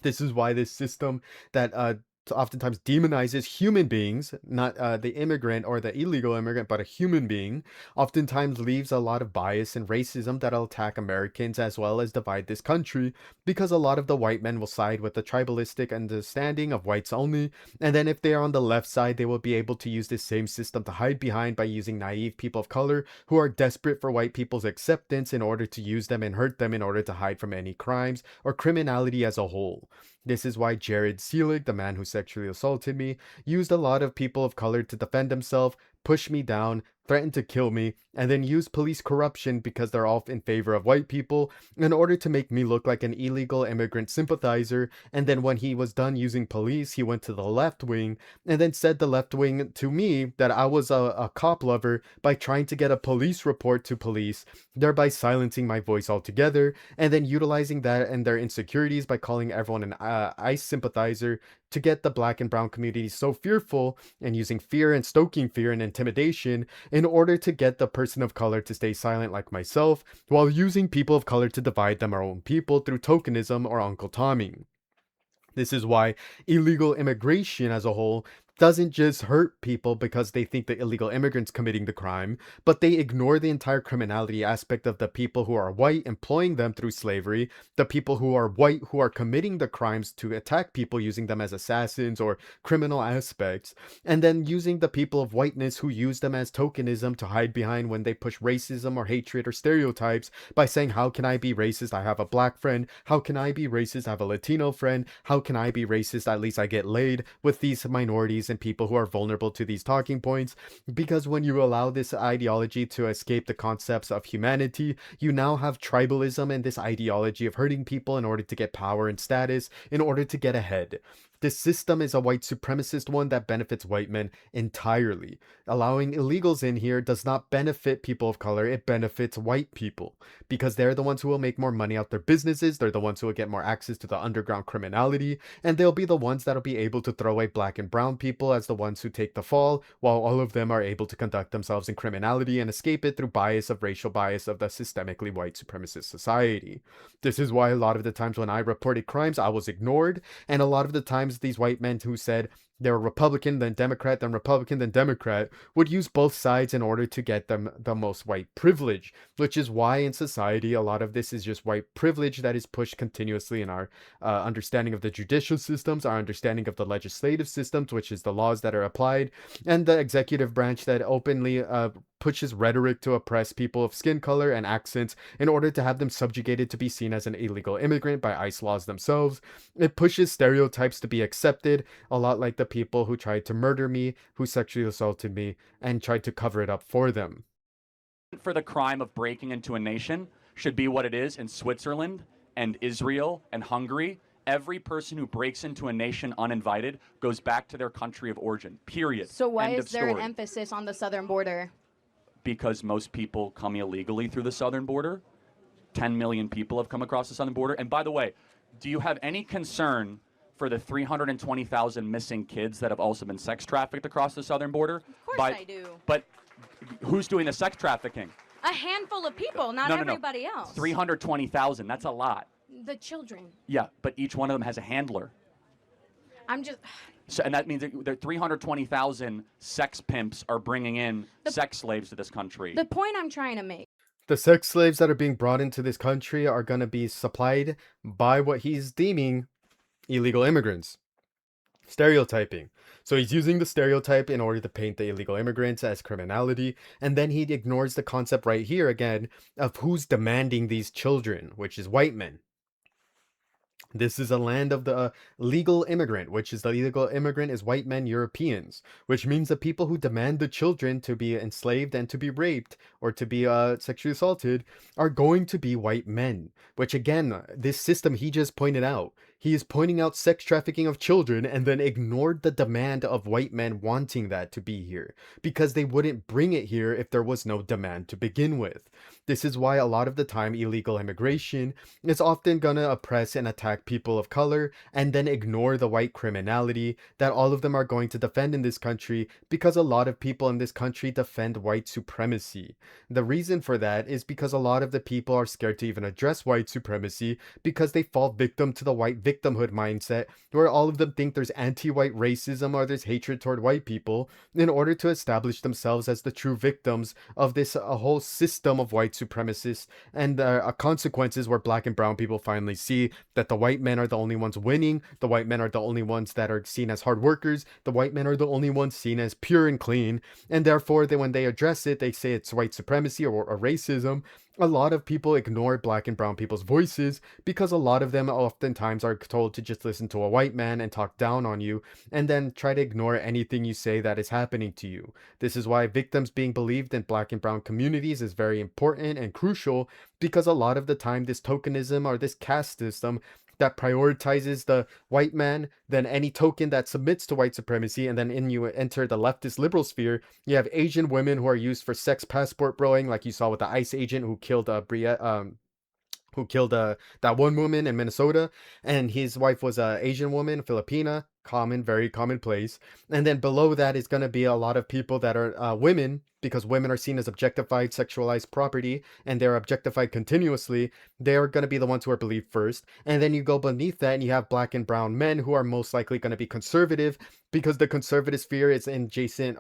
This is why this system that oftentimes demonizes human beings, not the immigrant or the illegal immigrant, but a human being, oftentimes leaves a lot of bias and racism that'll attack Americans as well as divide this country, because a lot of the white men will side with the tribalistic understanding of whites only, and then if they are on the left side, they will be able to use this same system to hide behind by using naive people of color who are desperate for white people's acceptance in order to use them and hurt them in order to hide from any crimes or criminality as a whole. This is why Jared Seelig, the man who sexually assaulted me, used a lot of people of color to defend himself, push me down, threatened to kill me, and then used police corruption because they're all in favor of white people in order to make me look like an illegal immigrant sympathizer. And then when he was done using police, he went to the left wing and then said the left wing to me that I was a cop lover by trying to get a police report to police, thereby silencing my voice altogether, and then utilizing that and their insecurities by calling everyone an ICE sympathizer to get the black and brown community so fearful and using fear and stoking fear and intimidation in order to get the person of color to stay silent like myself, while using people of color to divide them our own people through tokenism or Uncle Tommy. This is why illegal immigration as a whole doesn't just hurt people because they think the illegal immigrants committing the crime, but they ignore the entire criminality aspect of the people who are white employing them through slavery, the people who are white who are committing the crimes to attack people using them as assassins or criminal aspects, and then using the people of whiteness who use them as tokenism to hide behind when they push racism or hatred or stereotypes by saying, how can I be racist? I have a black friend. How can I be racist? I have a Latino friend. How can I be racist? At least I get laid with these minorities and people who are vulnerable to these talking points. Because when you allow this ideology to escape the concepts of humanity, you now have tribalism and this ideology of hurting people in order to get power and status, in order to get ahead. This system is a white supremacist one that benefits white men entirely. Allowing illegals in here does not benefit people of color, it benefits white people. Because they're the ones who will make more money out their businesses, they're the ones who will get more access to the underground criminality, and they'll be the ones that'll be able to throw away black and brown people as the ones who take the fall, while all of them are able to conduct themselves in criminality and escape it through racial bias of the systemically white supremacist society. This is why a lot of the times when I reported crimes, I was ignored, and a lot of the times these white men who said they were Republican, then Democrat, then Republican, then Democrat, would use both sides in order to get them the most white privilege, which is why in society a lot of this is just white privilege that is pushed continuously in our understanding of the judicial systems, our understanding of the legislative systems, which is the laws that are applied, and the executive branch that openly pushes rhetoric to oppress people of skin color and accents in order to have them subjugated to be seen as an illegal immigrant by ICE laws themselves. It pushes stereotypes to be accepted, a lot like the people who tried to murder me, who sexually assaulted me, and tried to cover it up for them. For the crime of breaking into a nation should be what it is in Switzerland and Israel and Hungary. Every person who breaks into a nation uninvited goes back to their country of origin, period. So why End is of there an story. emphasis on the southern border? Because most people come illegally through the southern border. 10 million people have come across the southern border. And by the way, do you have any concern for the 320,000 missing kids that have also been sex trafficked across the southern border? Of course I do. But who's doing the sex trafficking? A handful of people, not No. everybody else. 320,000, that's a lot. The children. Yeah, but each one of them has a handler. I'm just. So, and that means that 320,000 sex pimps are bringing in sex slaves to this country. The point I'm trying to make. The sex slaves that are being brought into this country are going to be supplied by what he's deeming illegal immigrants. Stereotyping. So he's using the stereotype in order to paint the illegal immigrants as criminality, and then he ignores the concept right here again of who's demanding these children, which is white men. This is a land of the legal immigrant, which is the legal immigrant is white men, Europeans, which means the people who demand the children to be enslaved and to be raped or to be sexually assaulted are going to be white men. Which again, this system he just pointed out. He is pointing out sex trafficking of children and then ignored the demand of white men wanting that to be here because they wouldn't bring it here if there was no demand to begin with. This is why a lot of the time illegal immigration is often gonna oppress and attack people of color and then ignore the white criminality that all of them are going to defend in this country because a lot of people in this country defend white supremacy. The reason for that is because a lot of the people are scared to even address white supremacy because they fall victim to the white victimhood mindset where all of them think there's anti-white racism or there's hatred toward white people in order to establish themselves as the true victims of this a whole system of white supremacists and consequences where black and brown people finally see that the white men are the only ones winning, the white men are the only ones that are seen as hard workers, the white men are the only ones seen as pure and clean, and therefore when they address it, they say it's white supremacy or racism. A lot of people ignore black and brown people's voices because a lot of them oftentimes are told to just listen to a white man and talk down on you and then try to ignore anything you say that is happening to you. This is why victims being believed in black and brown communities is very important and crucial because a lot of the time this tokenism or this caste system that prioritizes the white man, then any token that submits to white supremacy, and then in you enter the leftist liberal sphere, you have Asian women who are used for sex passport broing, like you saw with the ICE agent who killed that one woman in Minnesota, and his wife was a Asian woman, Filipina, common, very commonplace. And then below that is going to be a lot of people that are women, because women are seen as objectified, sexualized property, and they're objectified continuously. They're going to be the ones who are believed first. And then you go beneath that, and you have black and brown men who are most likely going to be conservative, because the conservative sphere is adjacent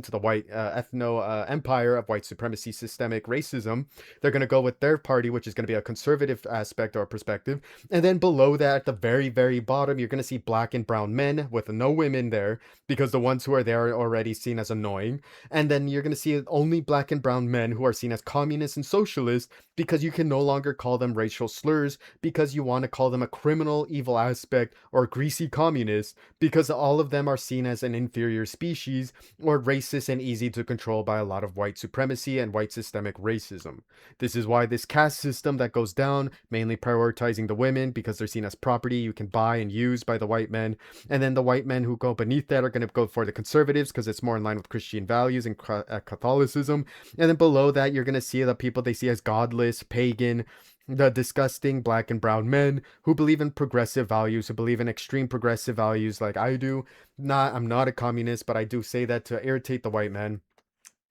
to the white ethno empire of white supremacy, systemic racism. They're going to go with their party, which is going to be a conservative aspect or perspective. And then below that, at the very, very bottom, you're going to see black and brown men with no women there, because the ones who are there are already seen as annoying. And then you're going to see only black and brown men who are seen as communists and socialists, because you can no longer call them racial slurs, because you want to call them a criminal, evil aspect, or greasy communist, because all of them are seen as an inferior species, or racist and easy to control by a lot of white supremacy and white systemic racism. This is why this caste system that goes down, mainly prioritizing the women because they're seen as property you can buy and use by the white men, and then the white men who go beneath that are going to go for the conservatives because it's more in line with Christian values and Catholicism, and then below that you're going to see the people they see as godless, pagan, the disgusting black and brown men who believe in progressive values, who believe in extreme progressive values like I do. I'm not a communist, but I do say that to irritate the white men.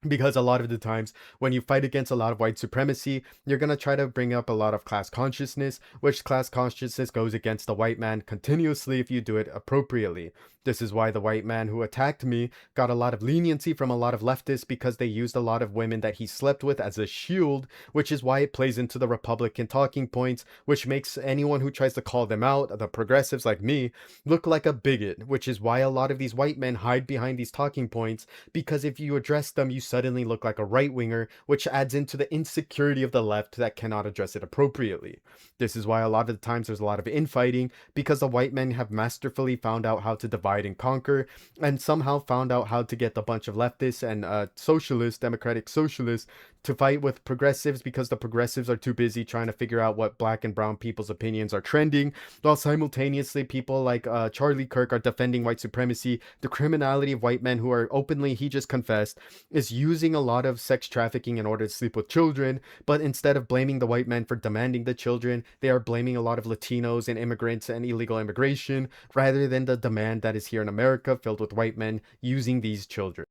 Because a lot of the times when you fight against a lot of white supremacy, you're going to try to bring up a lot of class consciousness, which class consciousness goes against the white man continuously if you do it appropriately. This is why the white man who attacked me got a lot of leniency from a lot of leftists, because they used a lot of women that he slept with as a shield, which is why it plays into the Republican talking points, which makes anyone who tries to call them out, the progressives like me, look like a bigot, which is why a lot of these white men hide behind these talking points, because if you address them, you suddenly look like a right-winger, which adds into the insecurity of the left that cannot address it appropriately. This is why a lot of the times there's a lot of infighting, because the white men have masterfully found out how to divide and conquer, and somehow found out how to get a bunch of leftists and socialists, democratic socialists, to fight with progressives, because the progressives are too busy trying to figure out what black and brown people's opinions are trending, while simultaneously people like Charlie Kirk are defending white supremacy, the criminality of white men who are openly, he just confessed, is using a lot of sex trafficking in order to sleep with children. But instead of blaming the white men for demanding the children, they are blaming a lot of Latinos and immigrants and illegal immigration, rather than the demand that is here in America filled with white men using these children.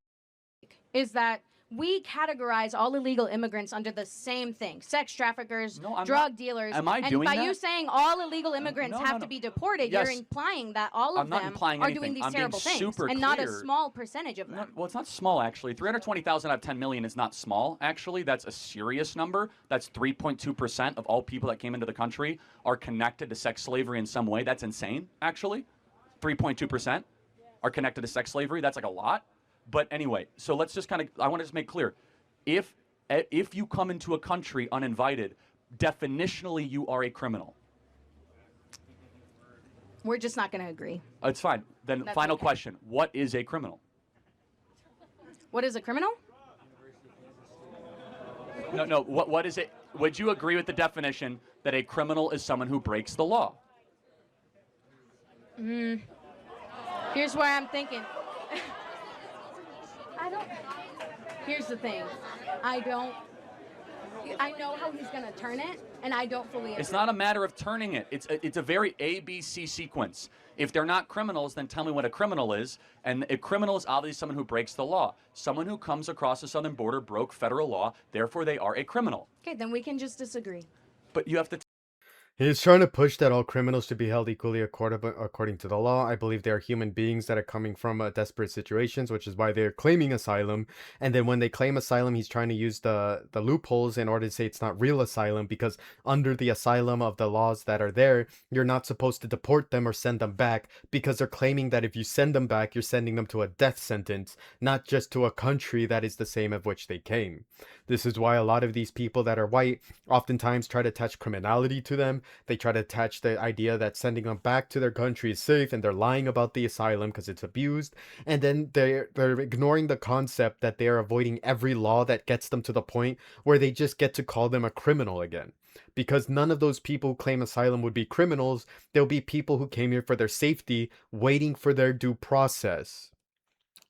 Is that we categorize all illegal immigrants under the same thing: sex traffickers, No, I'm drug not. dealers. Am I and doing by that? you saying all illegal immigrants No, have no. to be deported, Yes. you're implying that all of I'm not them implying are anything. doing these I'm being terrible things, super and not a clear. small percentage of them. Well, it's not small, actually. 320,000 out of 10 million is not small, actually. That's a serious number. That's 3.2% of all people that came into the country are connected to sex slavery in some way. That's insane, actually. 3.2% are connected to sex slavery. That's like a lot. But anyway, so let's just I want to just make clear. If you come into a country uninvited, definitionally you are a criminal. We're just not going to agree. It's fine. Then That's final okay. question. What is a criminal? What is a criminal? No. What is it? Would you agree with the definition that a criminal is someone who breaks the law? Here's where I'm thinking. Here's the thing. I know how he's going to turn it, and I don't fully agree. It's not a matter of turning it. It's a very ABC sequence. If they're not criminals, then tell me what a criminal is. And a criminal is obviously someone who breaks the law. Someone who comes across the southern border broke federal law, therefore they are a criminal. Okay, then we can just disagree. But you have to He's trying to push that all criminals should be held equally according to the law. I believe they are human beings that are coming from desperate situations, which is why they're claiming asylum. And then when they claim asylum, he's trying to use the loopholes in order to say it's not real asylum, because under the asylum of the laws that are there, you're not supposed to deport them or send them back, because they're claiming that if you send them back, you're sending them to a death sentence, not just to a country that is the same of which they came. This is why a lot of these people that are white oftentimes try to attach criminality to them. They try to attach the idea that sending them back to their country is safe, and they're lying about the asylum because it's abused. And then they're ignoring the concept that they are avoiding every law that gets them to the point where they just get to call them a criminal again. Because none of those people who claim asylum would be criminals. They'll be people who came here for their safety, waiting for their due process.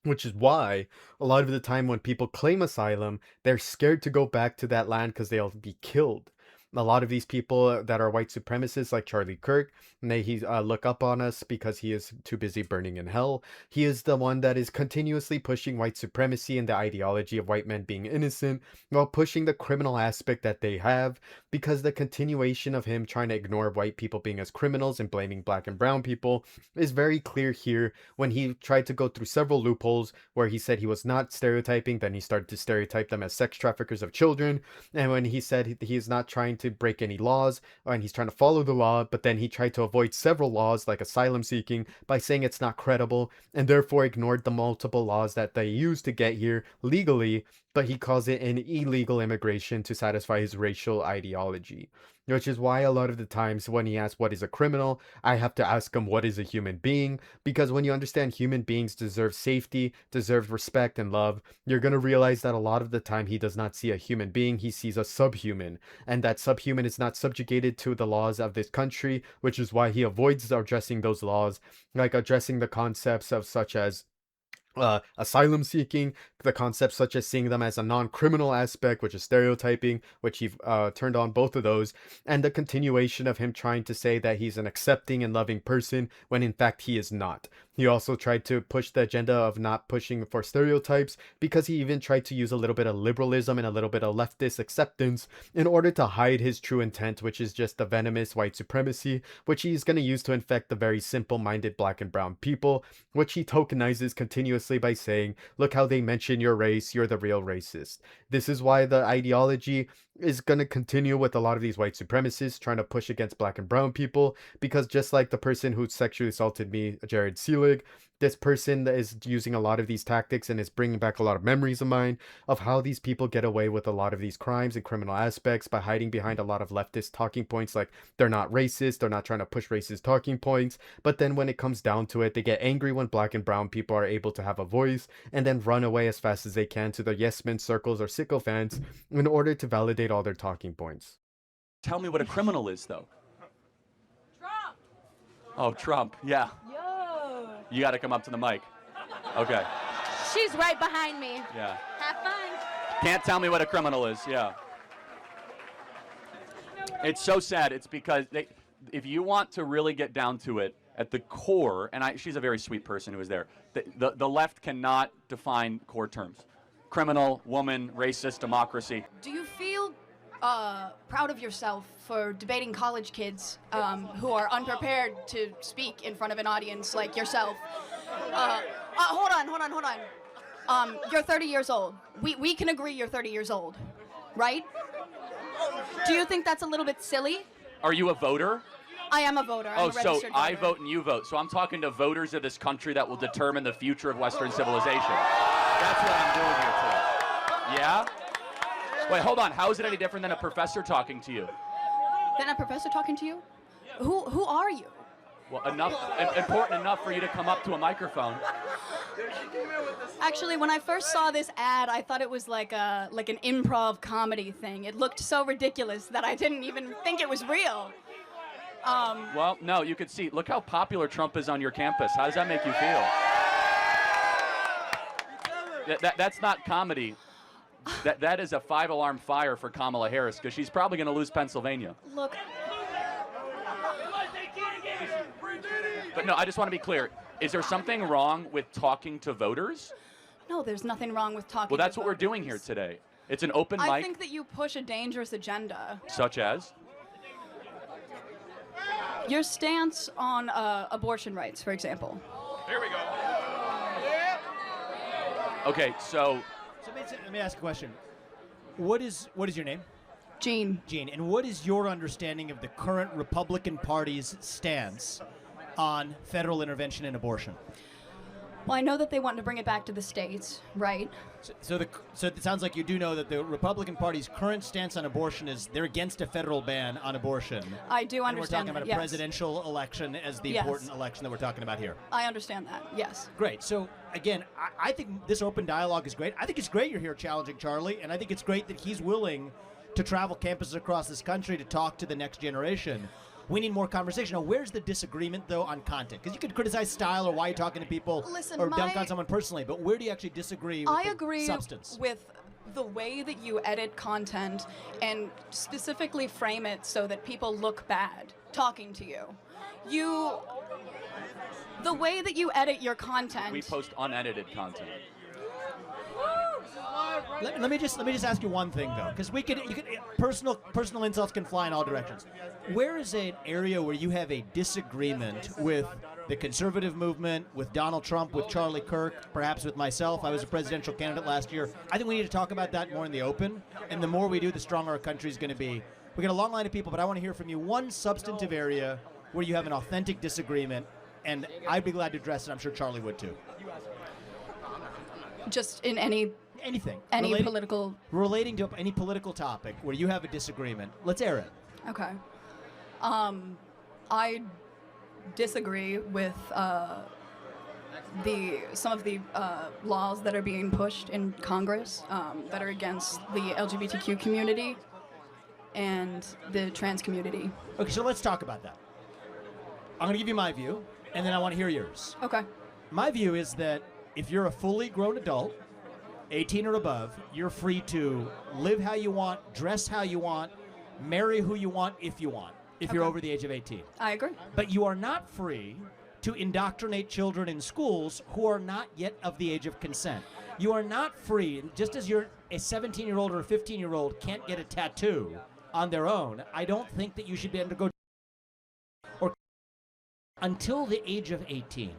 Which is why a lot of the time when people claim asylum, they're scared to go back to that land because they'll be killed. A lot of these people that are white supremacists, like Charlie Kirk, he look up on us because he is too busy burning in hell. He is the one that is continuously pushing white supremacy and the ideology of white men being innocent, while pushing the criminal aspect that they have, because the continuation of him trying to ignore white people being as criminals and blaming black and brown people is very clear here when he tried to go through several loopholes where he said he was not stereotyping, then he started to stereotype them as sex traffickers of children, and when he said he is not trying to break any laws and he's trying to follow the law, but then he tried to avoid several laws like asylum seeking by saying it's not credible, and therefore ignored the multiple laws that they used to get here legally, but he calls it an illegal immigration to satisfy his racial ideology. Which is why a lot of the times when he asks what is a criminal, I have to ask him what is a human being, because when you understand human beings deserve safety, deserve respect and love, you're going to realize that a lot of the time he does not see a human being, he sees a subhuman, and that subhuman is not subjugated to the laws of this country, which is why he avoids addressing those laws, like addressing the concepts of such as asylum seeking, the concepts such as seeing them as a non-criminal aspect, which is stereotyping, which he turned on both of those, and the continuation of him trying to say that he's an accepting and loving person when in fact he is not. He also tried to push the agenda of not pushing for stereotypes, because he even tried to use a little bit of liberalism and a little bit of leftist acceptance in order to hide his true intent, which is just the venomous white supremacy, which he's going to use to infect the very simple-minded black and brown people, which he tokenizes continuously by saying, look how they mention your race, you're the real racist. This is why the ideology is going to continue with a lot of these white supremacists trying to push against black and brown people, because just like the person who sexually assaulted me, Jared Seelig, this person is using a lot of these tactics and is bringing back a lot of memories of mine of how these people get away with a lot of these crimes and criminal aspects by hiding behind a lot of leftist talking points, like they're not racist, they're not trying to push racist talking points, but then when it comes down to it, they get angry when black and brown people are able to have a voice, and then run away as fast as they can to their yes men circles or sycophants in order to validate all their talking points. tell me what a criminal is, though. Trump! Oh, Trump. Yeah. Yo! You got to come up to the mic. Okay. She's right behind me. Yeah. Have fun. Can't tell me what a criminal is. Yeah. It's so sad. It's because if you want to really get down to it, at the core, and she's a very sweet person who was there, the left cannot define core terms. Criminal, woman, racist, democracy. Do you feel proud of yourself for debating college kids who are unprepared to speak in front of an audience like yourself? Hold on. You're 30 years old. We can agree you're 30 years old, right? Do you think that's a little bit silly? Are you a voter? I am a voter. I'm a registered so voter. I vote and you vote. So I'm talking to voters of this country that will determine the future of Western civilization. That's what I'm doing here today. Yeah? Wait, hold on. How is it any different than a professor talking to you? Then a professor talking to you? Who are you? Well, important enough for you to come up to a microphone. Actually, when I first saw this ad, I thought it was like an improv comedy thing. It looked so ridiculous that I didn't even think it was real. Well, no, you could see. Look how popular Trump is on your campus. How does that make you feel? That's not comedy. That is a 5-alarm fire for Kamala Harris, because she's probably going to lose Pennsylvania. Look, But no, I just want to be clear. Is there something wrong with talking to voters? no, there's nothing wrong with talking. Well, that's to what we're voters. doing here today. It's an open I mic, think that you push a dangerous agenda. such as. Your stance on abortion rights, for example. Okay, so So let me ask a question. What is your name? Gene. Gene, and what is your understanding of the current Republican Party's stance on federal intervention in abortion? Well, I know that they want to bring it back to the states, right? So it sounds like you do know that the Republican Party's current stance on abortion is they're against a federal ban on abortion. I do And we're understand talking that, about a yes. presidential election as the Yes. important election that we're talking about here. I understand that, yes. Great. So, again, I think this open dialogue is great. I think it's great you're here challenging Charlie, and I think it's great that he's willing to travel campuses across this country to talk to the next generation. We need more conversation. Now, where's the disagreement, though, on content? Because you could criticize style or why you're talking to people Listen, or dunk my- on someone personally, but where do you actually disagree with I the agree substance? with the way that you edit content and specifically frame it so that people look bad talking to you. The way that you edit your content. we post unedited content. Let me just ask you one thing though, because personal insults can fly in all directions. Where is an area where you have a disagreement with the conservative movement, with Donald Trump, with Charlie Kirk, perhaps with myself? I was a presidential candidate last year. I think we need to talk about that more in the open, and the more we do, the stronger our country is going to be. We got a long line of people, but I want to hear from you one substantive area where you have an authentic disagreement, and I'd be glad to address it. I'm sure Charlie would too. Just in any Anything. political. Relating to any political topic where you have a disagreement. Let's air it. Okay. I disagree with some of the laws that are being pushed in Congress that are against the LGBTQ community and the trans community. Okay, so let's talk about that. I'm going to give you my view, and then I want to hear yours. Okay. My view is that if you're a fully grown adult, 18 or above, you're free to live how you want, dress how you want, marry who you want if you want, if you're Okay. over the age of 18. I agree. But you are not free to indoctrinate children in schools who are not yet of the age of consent. You are not free, just as you're a 17-year-old or a 15-year-old can't get a tattoo on their own, I don't think that you should be able to go or until the age of 18.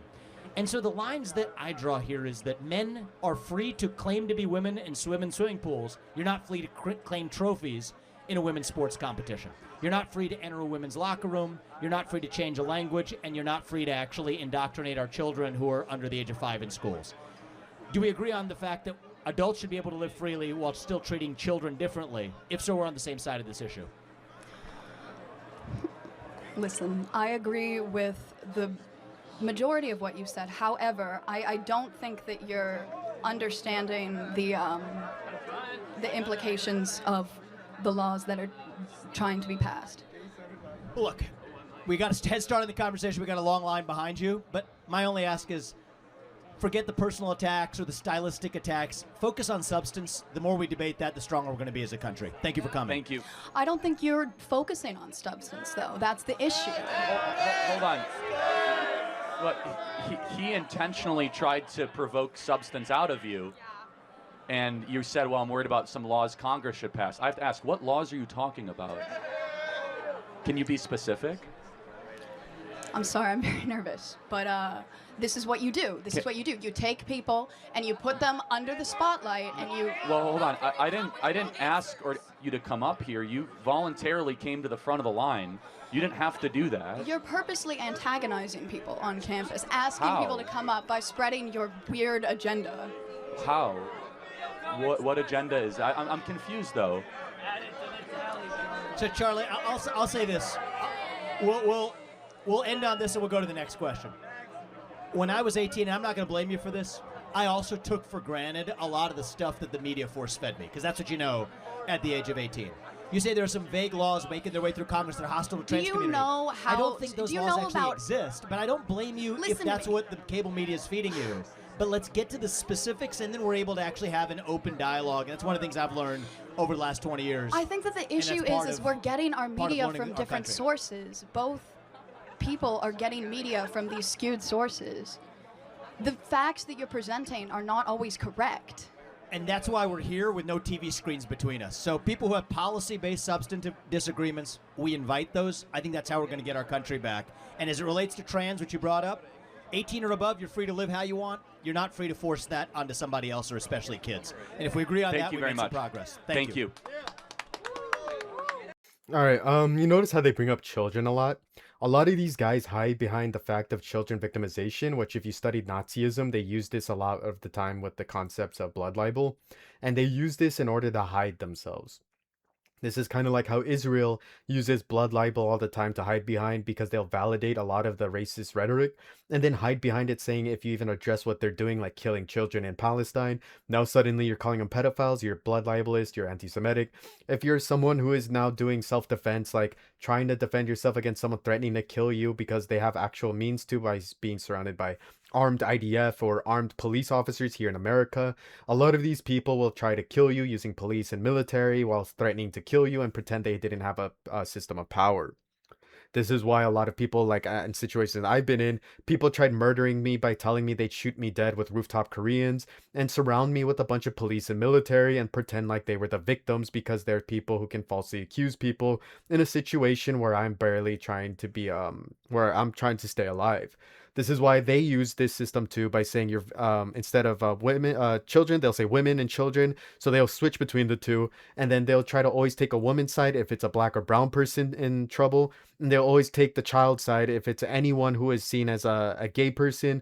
And so the lines that I draw here is that men are free to claim to be women and swim in swimming pools. You're not free to claim trophies in a women's sports competition. You're not free to enter a women's locker room. You're not free to change a language. And you're not free to actually indoctrinate our children who are under the age of 5 in schools. Do we agree on the fact that adults should be able to live freely while still treating children differently? If so, we're on the same side of this issue. Listen, I agree with the majority of what you said. However, I don't think that you're understanding the implications of the laws that are trying to be passed. Look, we got a head start in the conversation. We got a long line behind you. But my only ask is, forget the personal attacks or the stylistic attacks. Focus on substance. The more we debate that, the stronger we're going to be as a country. Thank you for coming. Thank you. I don't think you're focusing on substance, though. That's the issue. Hold on. Look, he intentionally tried to provoke substance out of you, and you said, well, I'm worried about some laws Congress should pass. I have to ask, what laws are you talking about? Can you be specific? I'm sorry, I'm very nervous, but this is what you do. This is what you do. You take people and you put them under the spotlight, and you. Well, hold on. I didn't ask you to come up here. You voluntarily came to the front of the line. You didn't have to do that. You're purposely antagonizing people on campus, asking How? people to come up by spreading your weird agenda. How? What agenda is that? I'm confused, though. So, Charlie, I'll say this. we'll end on this and we'll go to the next question. When I was 18, and I'm not going to blame you for this, I also took for granted a lot of the stuff that the media force-fed me, because that's what you know at the age of 18. You say there are some vague laws making their way through Congress that are hostile to trans community. Know how? I don't think those laws actually exist, but I don't blame you if that's what the cable media is feeding you. But let's get to the specifics, and then we're able to actually have an open dialogue. And that's one of the things I've learned over the last 20 years. I think that the issue is we're getting our media from different sources. Both people are getting media from these skewed sources. The facts that you're presenting are not always correct. And that's why we're here with no TV screens between us. So people who have policy-based substantive disagreements, we invite those. I think that's how we're going to get our country back. And as it relates to trans, which you brought up, 18 or above, you're free to live how you want. You're not free to force that onto somebody else, or especially kids. And if we agree on that, we make some progress. Thank you. All right, you notice how they bring up children a lot? A lot of these guys hide behind the fact of children victimization, which if you studied Nazism, they used this a lot of the time with the concepts of blood libel, and they use this in order to hide themselves. This is kind of like how Israel uses blood libel all the time to hide behind, because they'll validate a lot of the racist rhetoric and then hide behind it, saying if you even address what they're doing, like killing children in Palestine, now suddenly you're calling them pedophiles, you're blood libelist, you're anti-Semitic. If you're someone who is now doing self-defense, like trying to defend yourself against someone threatening to kill you because they have actual means to, by being surrounded by armed IDF or armed police officers here in America, a lot of these people will try to kill you using police and military while threatening to kill you and pretend they didn't have a system of power. This is why a lot of people, like in situations I've been in, people tried murdering me by telling me they'd shoot me dead with rooftop Koreans and surround me with a bunch of police and military and pretend like they were the victims, because they're people who can falsely accuse people in a situation where I'm barely trying to be, where I'm trying to stay alive. This is why they use this system too, by saying you're instead of children, they'll say women and children. So they'll switch between the two, and then they'll try to always take a woman's side if it's a black or brown person in trouble, and they'll always take the child side if it's anyone who is seen as a gay person,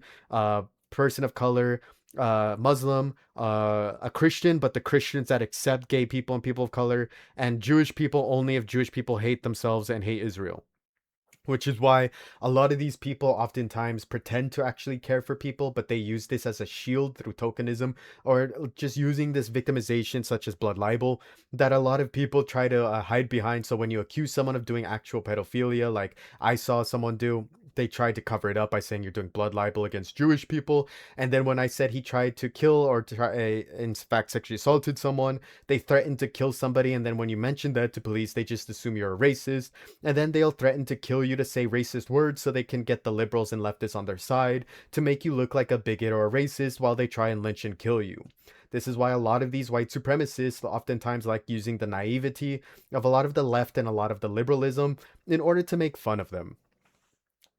person of color, Muslim, a Christian, but the Christians that accept gay people and people of color, and Jewish people only if Jewish people hate themselves and hate Israel. Which is why a lot of these people oftentimes pretend to actually care for people, but they use this as a shield through tokenism, or just using this victimization such as blood libel that a lot of people try to hide behind. So when you accuse someone of doing actual pedophilia, like I saw someone do, they tried to cover it up by saying you're doing blood libel against Jewish people. And then when I said he tried to kill or in fact sexually assaulted someone, they threatened to kill somebody. And then when you mention that to police, they just assume you're a racist. And then they'll threaten to kill you to say racist words so they can get the liberals and leftists on their side to make you look like a bigot or a racist while they try and lynch and kill you. This is why a lot of these white supremacists oftentimes like using the naivety of a lot of the left and a lot of the liberalism in order to make fun of them.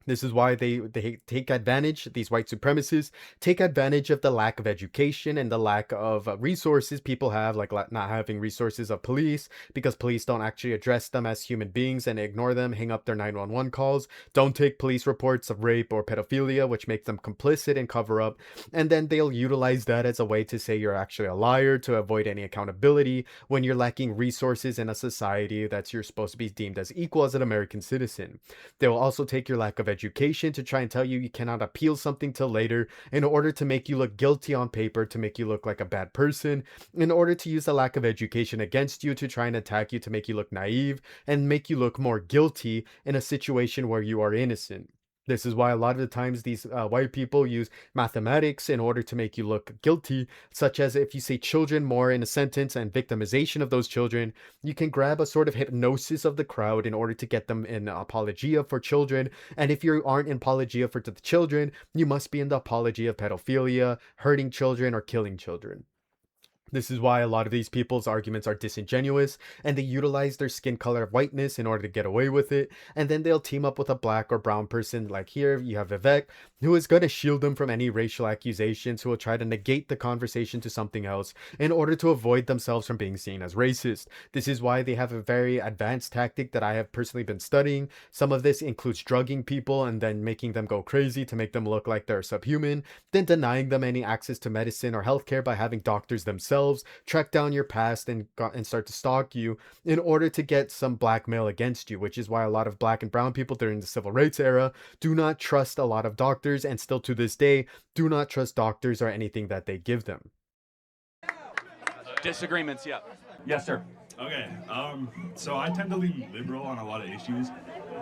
This is why they take advantage, these white supremacists take advantage of the lack of education and the lack of resources people have, like not having resources of police, because police don't actually address them as human beings and ignore them, hang up their 911 calls, don't take police reports of rape or pedophilia, which makes them complicit and cover up, and then they'll utilize that as a way to say you're actually a liar to avoid any accountability when you're lacking resources in a society that you're supposed to be deemed as equal as an American citizen. They will also take your lack of education to try and tell you you cannot appeal something till later in order to make you look guilty on paper, to make you look like a bad person, in order to use the lack of education against you to try and attack you, to make you look naive and make you look more guilty in a situation where you are innocent. This is why a lot of the times these white people use mathematics in order to make you look guilty, such as if you say children more in a sentence and victimization of those children, you can grab a sort of hypnosis of the crowd in order to get them in apologia for children. And if you aren't in apologia for the children, you must be in the apology of pedophilia, hurting children, or killing children. This is why a lot of these people's arguments are disingenuous, and they utilize their skin color of whiteness in order to get away with it, and then they'll team up with a black or brown person, like here you have Vivek, who is going to shield them from any racial accusations, who will try to negate the conversation to something else in order to avoid themselves from being seen as racist. This is why they have a very advanced tactic that I have personally been studying. Some of this includes drugging people and then making them go crazy to make them look like they're subhuman, then denying them any access to medicine or healthcare by having doctors themselves themselves, track down your past, and start to stalk you in order to get some blackmail against you, which is why a lot of black and brown people during the civil rights era do not trust a lot of doctors, and still to this day do not trust doctors or anything that they give them. Disagreements, yeah. Yes, sir. Okay, so I tend to lean liberal on a lot of issues,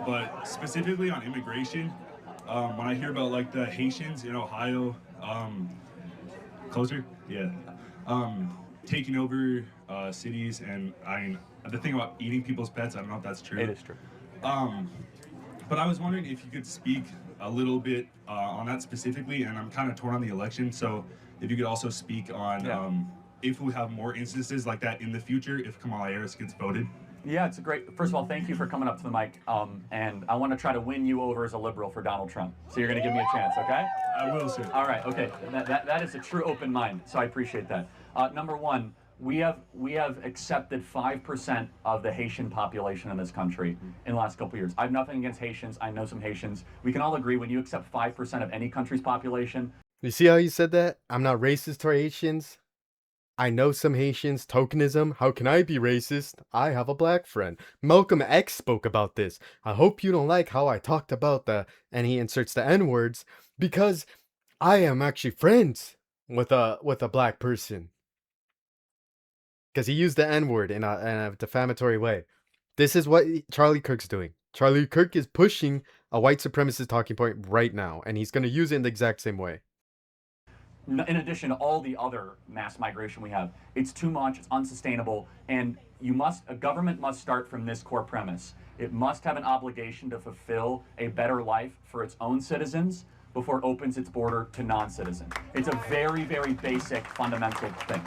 but specifically on immigration, when I hear about like the Haitians in Ohio, closer, yeah, taking over cities, and the thing about eating people's pets, I don't know if that's true. It is true. But I was wondering if you could speak a little bit on that specifically, and I'm kind of torn on the election, so if you could also speak on if we have more instances like that in the future if Kamala Harris gets voted. Yeah, it's a great. First of all, thank you for coming up to the mic. And I want to try to win you over as a liberal for Donald Trump. So you're going to give me a chance, okay? I will, sir. All right, okay. That is a true open mind. So I appreciate that. Number one, we have accepted 5% of the Haitian population in this country in the last couple of years. I have nothing against Haitians. I know some Haitians. We can all agree when you accept 5% of any country's population. You see how you said that? I'm not racist toward Haitians. I know some Haitians. Tokenism. How can I be racist? I have a black friend. Malcolm X spoke about this. I hope you don't like how I talked about and he inserts the N-words, because I am actually friends with a black person. Because he used the N-word in a defamatory way. This is what Charlie Kirk's doing. Charlie Kirk is pushing a white supremacist talking point right now, and he's going to use it in the exact same way. In addition to all the other mass migration we have, it's too much, it's unsustainable, and a government must start from this core premise. It must have an obligation to fulfill a better life for its own citizens before it opens its border to non-citizens. It's a very, very basic, fundamental thing.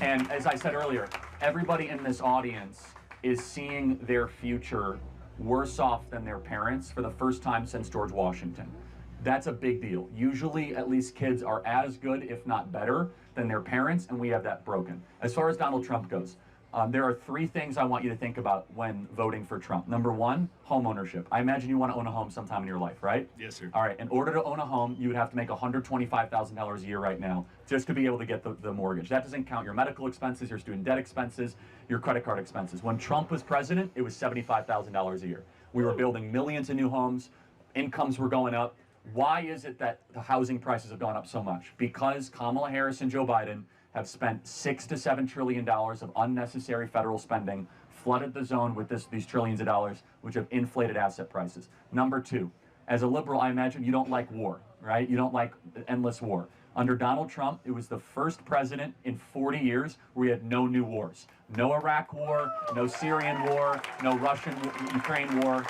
And as I said earlier, everybody in this audience is seeing their future worse off than their parents for the first time since George Washington. That's a big deal. Usually, at least kids are as good, if not better, than their parents, and we have that broken. As far as Donald Trump goes, there are 3 things I want you to think about when voting for Trump. Number 1, home ownership. I imagine you want to own a home sometime in your life, right? Yes, sir. All right, in order to own a home, you would have to make $125,000 a year right now just to be able to get the mortgage. That doesn't count your medical expenses, your student debt expenses, your credit card expenses. When Trump was president, it was $75,000 a year. We were building millions of new homes, incomes were going up. Why is it that the housing prices have gone up so much? Because Kamala Harris and Joe Biden have spent $6 to $7 trillion of unnecessary federal spending, flooded the zone with these trillions of dollars, which have inflated asset prices. Number 2, as a liberal, I imagine you don't like war, right? You don't like endless war. Under Donald Trump, it was the first president in 40 years where we had no new wars. No Iraq war, no Syrian war, no Russian-Ukraine war.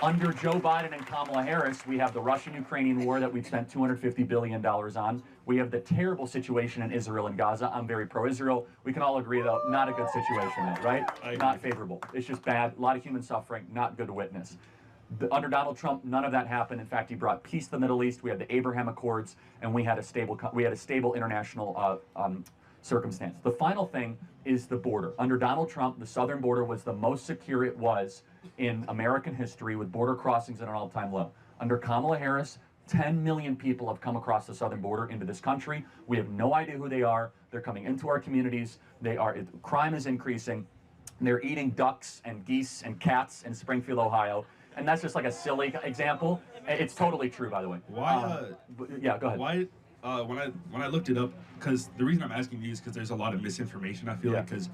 Under Joe Biden and Kamala Harris, we have the Russian-Ukrainian war that we've spent $250 billion on. We have the terrible situation in Israel and Gaza. I'm very pro-Israel. We can all agree, though, not a good situation there, right? Not favorable. It's just bad. A lot of human suffering, not good to witness. Under Donald Trump, none of that happened. In fact, he brought peace to the Middle East. We had the Abraham Accords, and we had a stable international circumstance. The final thing is the border. Under Donald Trump, the southern border was the most secure it was in American history, with border crossings at an all-time low. Under Kamala Harris, 10 million people have come across the southern border into this country. We have no idea who they are. They're coming into our communities. Crime is increasing. They're eating ducks and geese and cats in Springfield, Ohio. And that's just like a silly example. It's totally true, by the way. Why? Yeah, go ahead. Why? When I looked it up, because the reason I'm asking you is because there's a lot of misinformation. I feel like because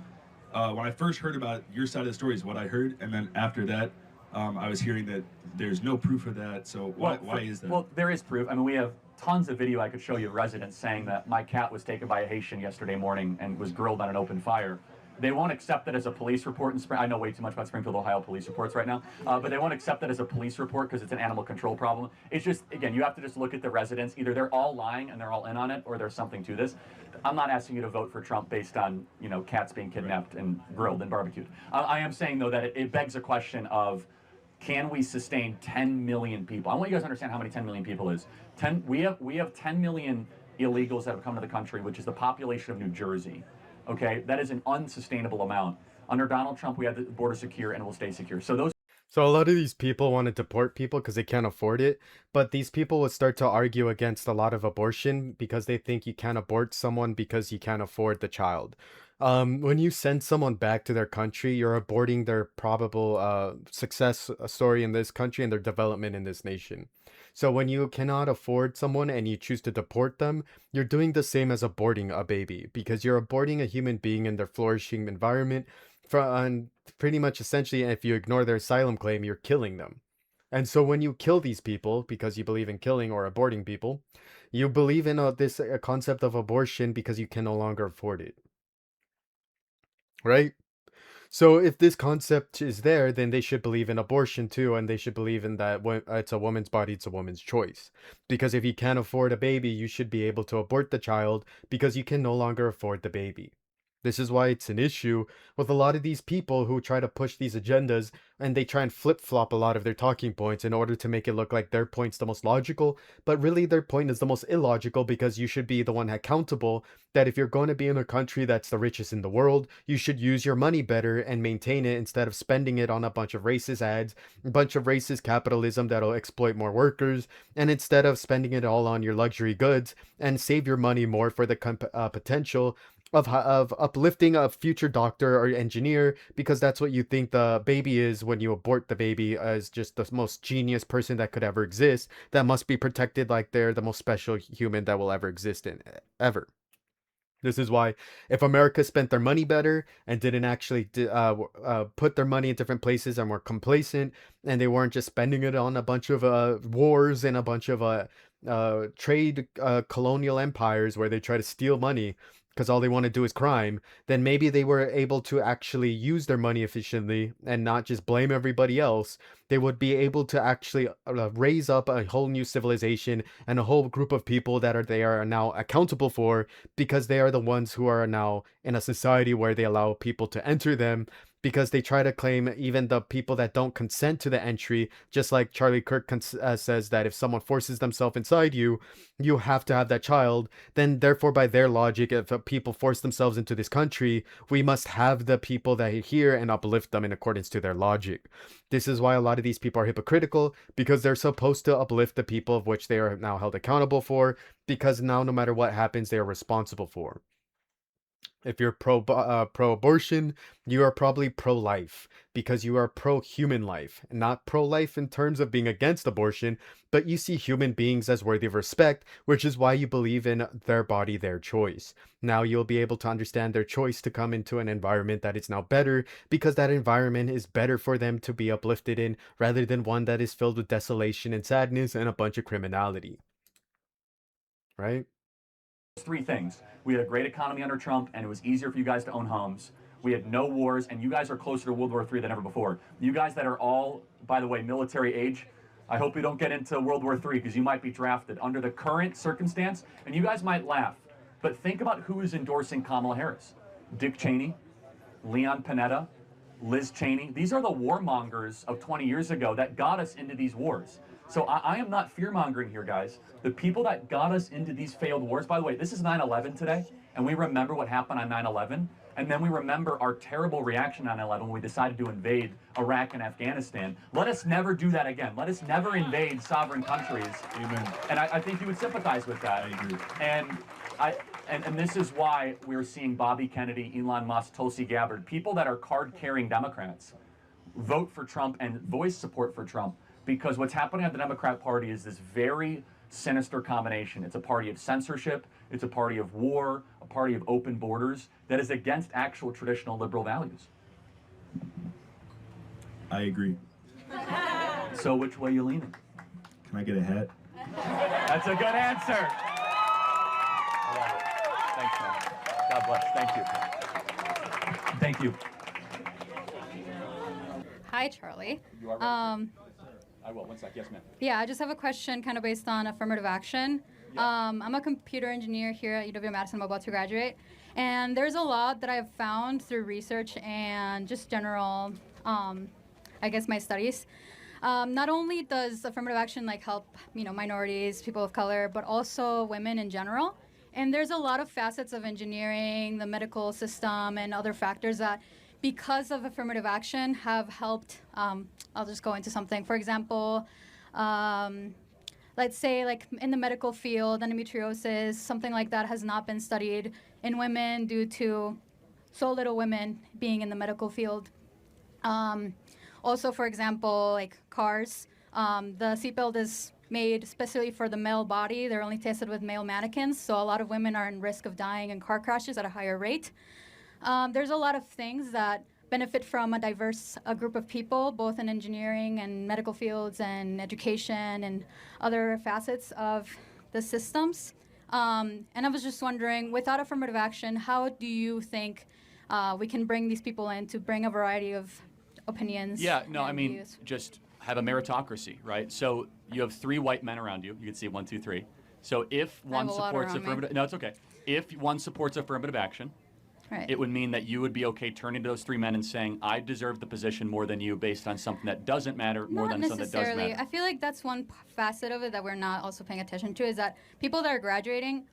when I first heard about your side of the story is what I heard, and then after that, I was hearing that there's no proof of that. So why is that? Well, there is proof. I mean, we have tons of video I could show you of residents saying that my cat was taken by a Haitian yesterday morning and was grilled on an open fire. They won't accept it as a police report in Springfield. I know way too much about Springfield, Ohio police reports right now, but they won't accept it as a police report because it's an animal control problem. It's just, again, you have to just look at the residents. Either they're all lying and they're all in on it, or there's something to this. I'm not asking you to vote for Trump based on, cats being kidnapped and grilled and barbecued. I am saying, though, that it begs a question of, can we sustain 10 million people? I want you guys to understand how many 10 million people is. We have 10 million illegals that have come to the country, which is the population of New Jersey. Okay, that is an unsustainable amount. Under Donald Trump, we had the border secure and it will stay secure. So those. So a lot of these people want to deport people because they can't afford it, but these people would start to argue against a lot of abortion because they think you can't abort someone because you can't afford the child. When you send someone back to their country, you're aborting their probable success story in this country and their development in this nation. So when you cannot afford someone and you choose to deport them, you're doing the same as aborting a baby because you're aborting a human being in their flourishing environment from pretty much essentially, if you ignore their asylum claim, you're killing them. And so when you kill these people because you believe in killing or aborting people, you believe in this concept of abortion because you can no longer afford it, right? So if this concept is there, then they should believe in abortion too, and they should believe in that when it's a woman's body, it's a woman's choice. Because if you can't afford a baby, you should be able to abort the child because you can no longer afford the baby. This is why it's an issue with a lot of these people who try to push these agendas and they try and flip-flop a lot of their talking points in order to make it look like their point's the most logical, but really their point is the most illogical because you should be the one accountable that if you're going to be in a country that's the richest in the world, you should use your money better and maintain it instead of spending it on a bunch of racist ads, a bunch of racist capitalism that'll exploit more workers, and instead of spending it all on your luxury goods and save your money more for the potential of uplifting a future doctor or engineer because that's what you think the baby is when you abort the baby as just the most genius person that could ever exist that must be protected like they're the most special human that will ever exist in ever. This is why, if America spent their money better and didn't actually put their money in different places and were complacent, and they weren't just spending it on a bunch of wars and a bunch of trade colonial empires where they try to steal money because all they want to do is crime, then maybe they were able to actually use their money efficiently and not just blame everybody else. They would be able to actually raise up a whole new civilization and a whole group of people that they are now accountable for because they are the ones who are now in a society where they allow people to enter them because they try to claim even the people that don't consent to the entry, just like Charlie Kirk says that if someone forces themselves inside you, you have to have that child, then therefore by their logic, if people force themselves into this country, we must have the people that are here and uplift them in accordance to their logic. This is why a lot of these people are hypocritical because they're supposed to uplift the people of which they are now held accountable for because now no matter what happens, they are responsible for. If you're pro-abortion, you are probably pro-life because you are pro-human life, not pro-life in terms of being against abortion, but you see human beings as worthy of respect, which is why you believe in their body, their choice. Now you'll be able to understand their choice to come into an environment that is now better because that environment is better for them to be uplifted in rather than one that is filled with desolation and sadness and a bunch of criminality. Right? Three things. We had a great economy under Trump, and it was easier for you guys to own homes. We had no wars, and you guys are closer to World War III than ever before. You guys that are all, by the way, military age, I hope we don't get into World War III because you might be drafted under the current circumstance, and you guys might laugh. But think about who is endorsing Kamala Harris. Dick Cheney, Leon Panetta, Liz Cheney. These are the warmongers of 20 years ago that got us into these wars. So I am not fear-mongering here, guys. The people that got us into these failed wars, by the way, this is 9/11 today, and we remember what happened on 9/11, and then we remember our terrible reaction on 9/11 when we decided to invade Iraq and Afghanistan. Let us never do that again. Let us never invade sovereign countries. Amen. And I think you would sympathize with that. I agree. And this is why we're seeing Bobby Kennedy, Elon Musk, Tulsi Gabbard, people that are card-carrying Democrats, vote for Trump and voice support for Trump. Because what's happening at the Democrat Party is this very sinister combination. It's a party of censorship, it's a party of war, a party of open borders that is against actual traditional liberal values. I agree. So which way are you leaning? Can I get a hat? That's a good answer. I love it. Thanks, man. God bless. Thank you. Thank you. Hi, Charlie. You are right. I will. 1 sec. Yes, ma'am. Yeah, I just have a question kind of based on affirmative action. I'm a computer engineer here at UW-Madison. I'm about to graduate. And there's a lot that I've found through research and just general, I guess, my studies. Not only does affirmative action like help, minorities, people of color, but also women in general. And there's a lot of facets of engineering, the medical system, and other factors that because of affirmative action, have helped. I'll just go into something. For example, let's say like in the medical field, endometriosis, something like that has not been studied in women due to so little women being in the medical field. Also, for example, like cars, the seatbelt is made especially for the male body. They're only tested with male mannequins, so a lot of women are in risk of dying in car crashes at a higher rate. There's a lot of things that benefit from a diverse group of people, both in engineering and medical fields and education and other facets of the systems. And I was just wondering, without affirmative action, how do you think we can bring these people in to bring a variety of opinions? Yeah, no, I and mean, views? just have a meritocracy, right? So you have 3 white men around you. You can see 1, 2, 3. So if one a lot supports around me. affirmative, no, it's okay. If one supports affirmative action, Right. it would mean that you would be okay turning to those 3 men and saying, I deserve the position more than you based on something that doesn't matter more Not than something that does necessarily. matter. I feel like that's one facet of it that we're not also paying attention to, is that people that are graduating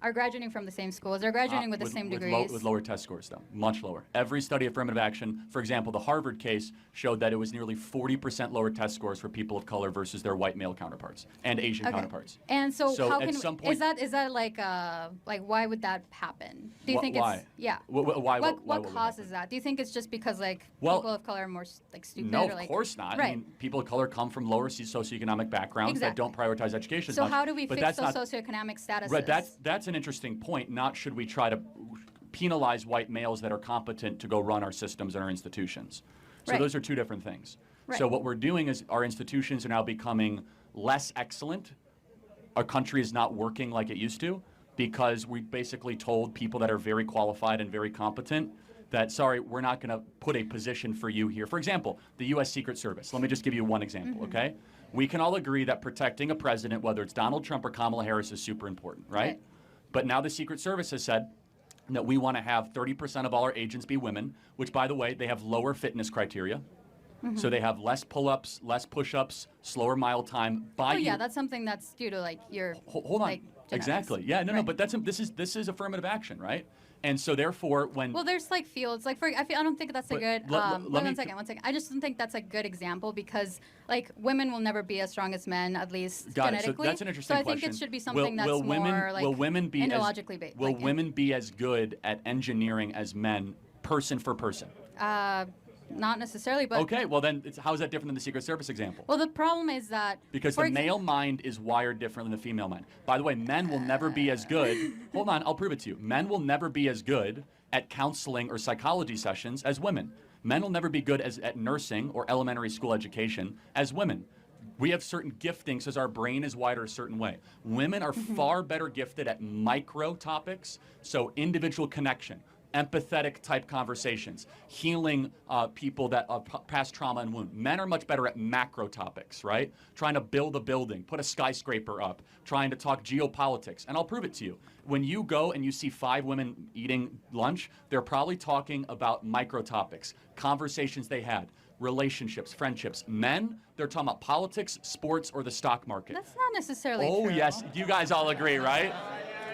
from the same schools. They're graduating with the same degrees. With lower test scores, though, much lower. Every study of affirmative action, for example, the Harvard case showed that it was nearly 40% lower test scores for people of color versus their white male counterparts and Asian counterparts. And so, how at can some point, is that like why would that happen? Do you think why? it's yeah? Why What would it causes that? Do you think it's just because like Well, people of color are more like stupid? No, or, of like, course not. Right. I mean, people of color come from lower socioeconomic backgrounds that don't prioritize education as So much. how do we but fix that's those not, socioeconomic statuses? Right, that's an interesting point. Not should we try to penalize white males that are competent to go run our systems and our institutions. So Right. those are 2 different things. Right. So what we're doing is our institutions are now becoming less excellent. Our country is not working like it used to because we basically told people that are very qualified and very competent that, sorry, we're not going to put a position for you here. For example, the U.S. Secret Service. Let me just give you one example, okay? We can all agree that protecting a president, whether it's Donald Trump or Kamala Harris, is super important, right? But now the Secret Service has said that we want to have 30% of all our agents be women, which, by the way, they have lower fitness criteria. So they have less pull-ups, less push-ups, slower mile time. Oh yeah, that's something that's due to like your Hold on. like, genetics. Exactly. Yeah. No. But this is affirmative action, right? And so therefore, when Well, there's like fields like I don't think that's a But good. let me One second. I just don't think that's a good example because like women will never be as strong as men, at least got it. So genetically. that's an interesting So I question. think it should be something that's will women, more like will women be endologically based. Will women be as good at engineering as men, person for person? Not necessarily, but Okay. Well, then how is that different than the Secret Service example? well, the problem is that Because for the male mind is wired different than the female mind. By the way, men will never be as good. Hold on, I'll prove it to you. Men will never be as good at counseling or psychology sessions as women. Men will never be good at nursing or elementary school education as women. We have certain giftings because our brain is wired a certain way. Women are far better gifted at micro topics, so individual connection, empathetic type conversations, healing people that past trauma and wound. Men are much better at macro topics, right? Trying to build a building, put a skyscraper up, trying to talk geopolitics. And I'll prove it to you. When you go and you see 5 women eating lunch, they're probably talking about micro topics, conversations they had, relationships, friendships. Men, they're talking about politics, sports, or the stock market. that's not necessarily Oh, true. yes. You guys all agree, right?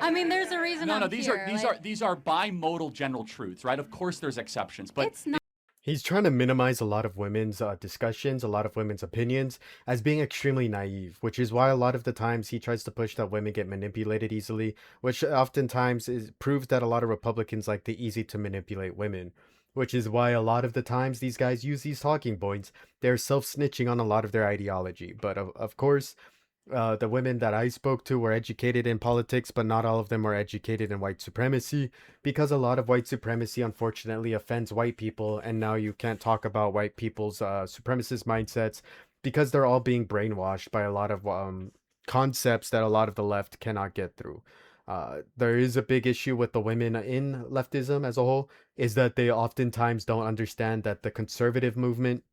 I mean, there's a reason. No, I'm these here. these are bimodal general truths, right? Of course, there's exceptions, but It's not. He's trying to minimize a lot of women's discussions, a lot of women's opinions as being extremely naive, which is why a lot of the times he tries to push that women get manipulated easily, which oftentimes proves that a lot of Republicans like the easy to manipulate women, which is why a lot of the times these guys use these talking points. They're self-snitching on a lot of their ideology. But of course, the women that I spoke to were educated in politics, but not all of them were educated in white supremacy, because a lot of white supremacy unfortunately offends white people, and now you can't talk about white people's supremacist mindsets because they're all being brainwashed by a lot of concepts that a lot of the left cannot get through. There is a big issue with the women in leftism as a whole, is that they oftentimes don't understand that the conservative movement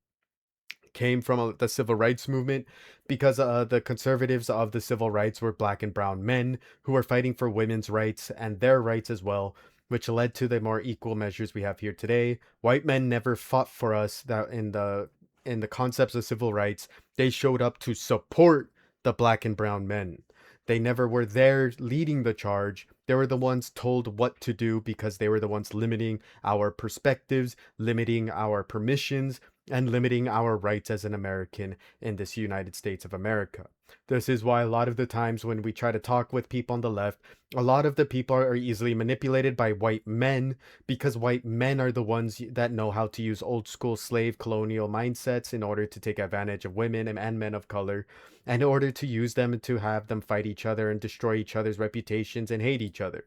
came from the civil rights movement, because the conservatives of the civil rights were black and brown men who were fighting for women's rights and their rights as well, which led to the more equal measures we have here today. White men never fought for us that in the concepts of civil rights. They showed up to support the black and brown men. They never were there leading the charge. They were the ones told what to do because they were the ones limiting our perspectives, limiting our permissions, and limiting our rights as an American in this United States of America. This is why a lot of the times when we try to talk with people on the left, a lot of the people are easily manipulated by white men because white men are the ones that know how to use old school slave colonial mindsets in order to take advantage of women and men of color, and in order to use them to have them fight each other and destroy each other's reputations and hate each other.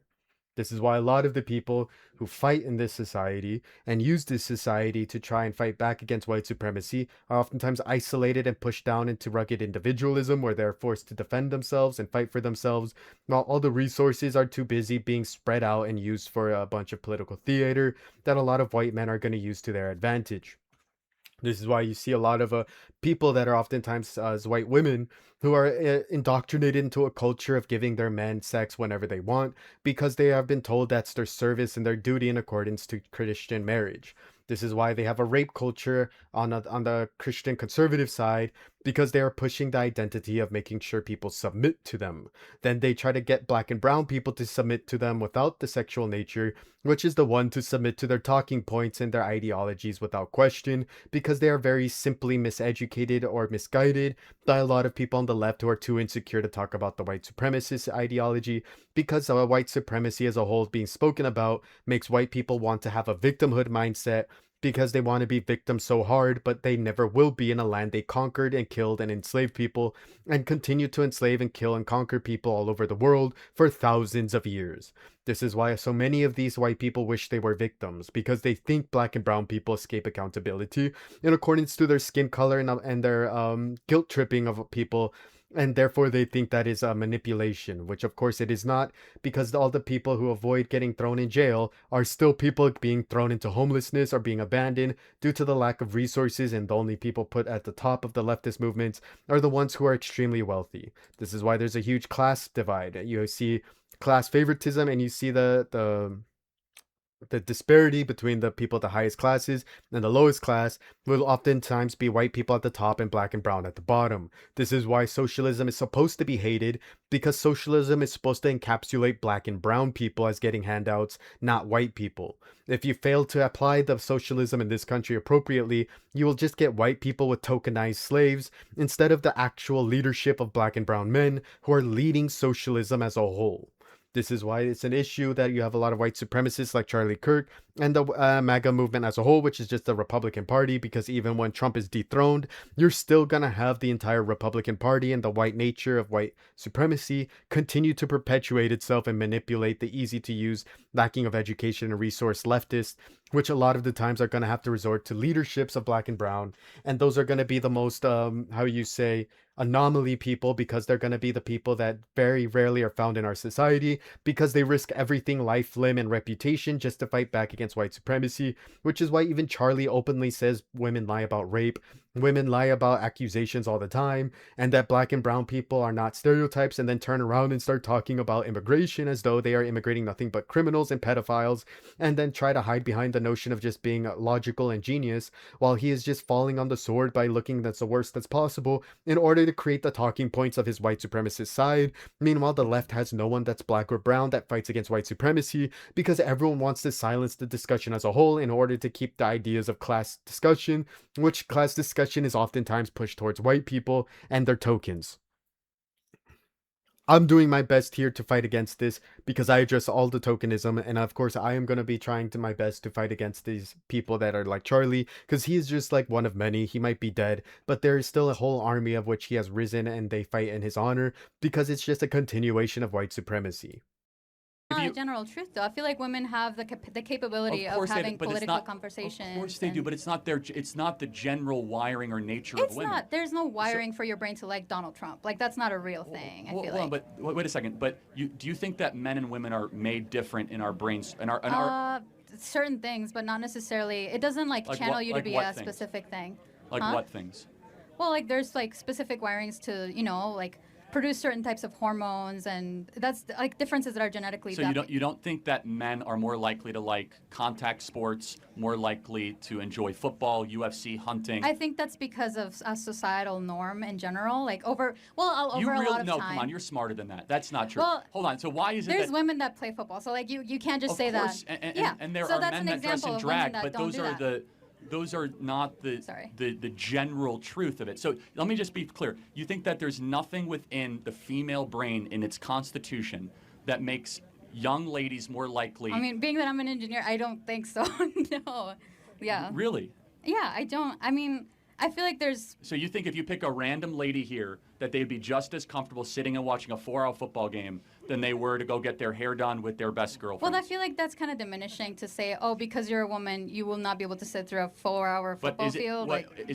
This is why a lot of the people who fight in this society and use this society to try and fight back against white supremacy are oftentimes isolated and pushed down into rugged individualism where they're forced to defend themselves and fight for themselves, while all the resources are too busy being spread out and used for a bunch of political theater that a lot of white men are going to use to their advantage. This is why you see a lot of people that are oftentimes as white women who are indoctrinated into a culture of giving their men sex whenever they want because they have been told that's their service and their duty in accordance to Christian marriage. This is why they have a rape culture on the Christian conservative side because they are pushing the identity of making sure people submit to them. Then they try to get black and brown people to submit to them without the sexual nature, which is the one to submit to their talking points and their ideologies without question because they are very simply miseducated or misguided by a lot of people on the left who are too insecure to talk about the white supremacist ideology because white supremacy as a whole being spoken about makes white people want to have a victimhood mindset because they want to be victims so hard, but they never will be in a land they conquered and killed and enslaved people and continue to enslave and kill and conquer people all over the world for thousands of years. This is why so many of these white people wish they were victims, because they think black and brown people escape accountability in accordance to their skin color and their guilt tripping of people, and therefore they think that is a manipulation, which of course it is not, because all the people who avoid getting thrown in jail are still people being thrown into homelessness or being abandoned due to the lack of resources, and the only people put at the top of the leftist movements are the ones who are extremely wealthy. This is why there's a huge class divide. You see class favoritism, and you see the disparity between the people at the highest classes and the lowest class will oftentimes be white people at the top and black and brown at the bottom. This is why socialism is supposed to be hated, because socialism is supposed to encapsulate black and brown people as getting handouts, not white people. If you fail to apply the socialism in this country appropriately, you will just get white people with tokenized slaves instead of the actual leadership of black and brown men who are leading socialism as a whole. This is why it's an issue that you have a lot of white supremacists like Charlie Kirk and the MAGA movement as a whole, which is just the Republican Party, because even when Trump is dethroned, you're still going to have the entire Republican Party and the white nature of white supremacy continue to perpetuate itself and manipulate the easy to use, lacking of education and resource leftists, which a lot of the times are going to have to resort to leaderships of black and brown. And those are going to be the most, how you say, anomaly people, because they're going to be the people that very rarely are found in our society because they risk everything, life, limb, and reputation just to fight back against white supremacy, which is why even Charlie openly says women lie about rape, women lie about accusations all the time, and that black and brown people are not stereotypes, and then turn around and start talking about immigration as though they are immigrating nothing but criminals and pedophiles, and then try to hide behind the notion of just being logical and genius, while he is just falling on the sword by looking that's the worst that's possible in order to create the talking points of his white supremacist side. Meanwhile, the left has no one that's black or brown that fights against white supremacy, because everyone wants to silence the discussion as a whole in order to keep the ideas of class discussion, which class discussion is oftentimes pushed towards white people and their tokens. I'm doing my best here to fight against this because I address all the tokenism, and of course I am going to be trying to my best to fight against these people that are like Charlie, because he is just like one of many. He might be dead, but there is still a whole army of which he has risen, and they fight in his honor because it's just a continuation of white supremacy. Not a general truth, though. I feel like women have the capability of having political conversations. Of course they do, but it's not their. It's not the general wiring or nature of women. It's not. There's no wiring for your brain to like Donald Trump. Like, that's not a real thing. I feel like. But wait a second. But do you think that men and women are made different in our brains? Certain things, but not necessarily. It doesn't like channel you to be a specific thing. Like what things? Well, like there's like specific wirings to, like produce certain types of hormones, and that's like differences that are genetically. So you don't think that men are more likely to like contact sports, more likely to enjoy football, UFC, hunting? I think that's because of a societal norm in general, like over a lot of No, time. come on, you're smarter than that. That's not true. Well, hold on. So why is it there's that women that play football, so like you can't just of say course, that. and there so are that's men an that dress example in of women drag, that but don't do that. those are not the Sorry. the general truth of it. So let me just be clear. You think that there's nothing within the female brain in its constitution that makes young ladies more likely? I mean, being that I'm an engineer, I don't think so. No. Yeah. Really? Yeah, I don't. I mean, I feel like there's. So you think if you pick a random lady here that they'd be just as comfortable sitting and watching a 4-hour football game than they were to go get their hair done with their best girlfriend? Well, I feel like that's kind of diminishing to say, oh, because you're a woman, you will not be able to sit through a 4-hour But football field. is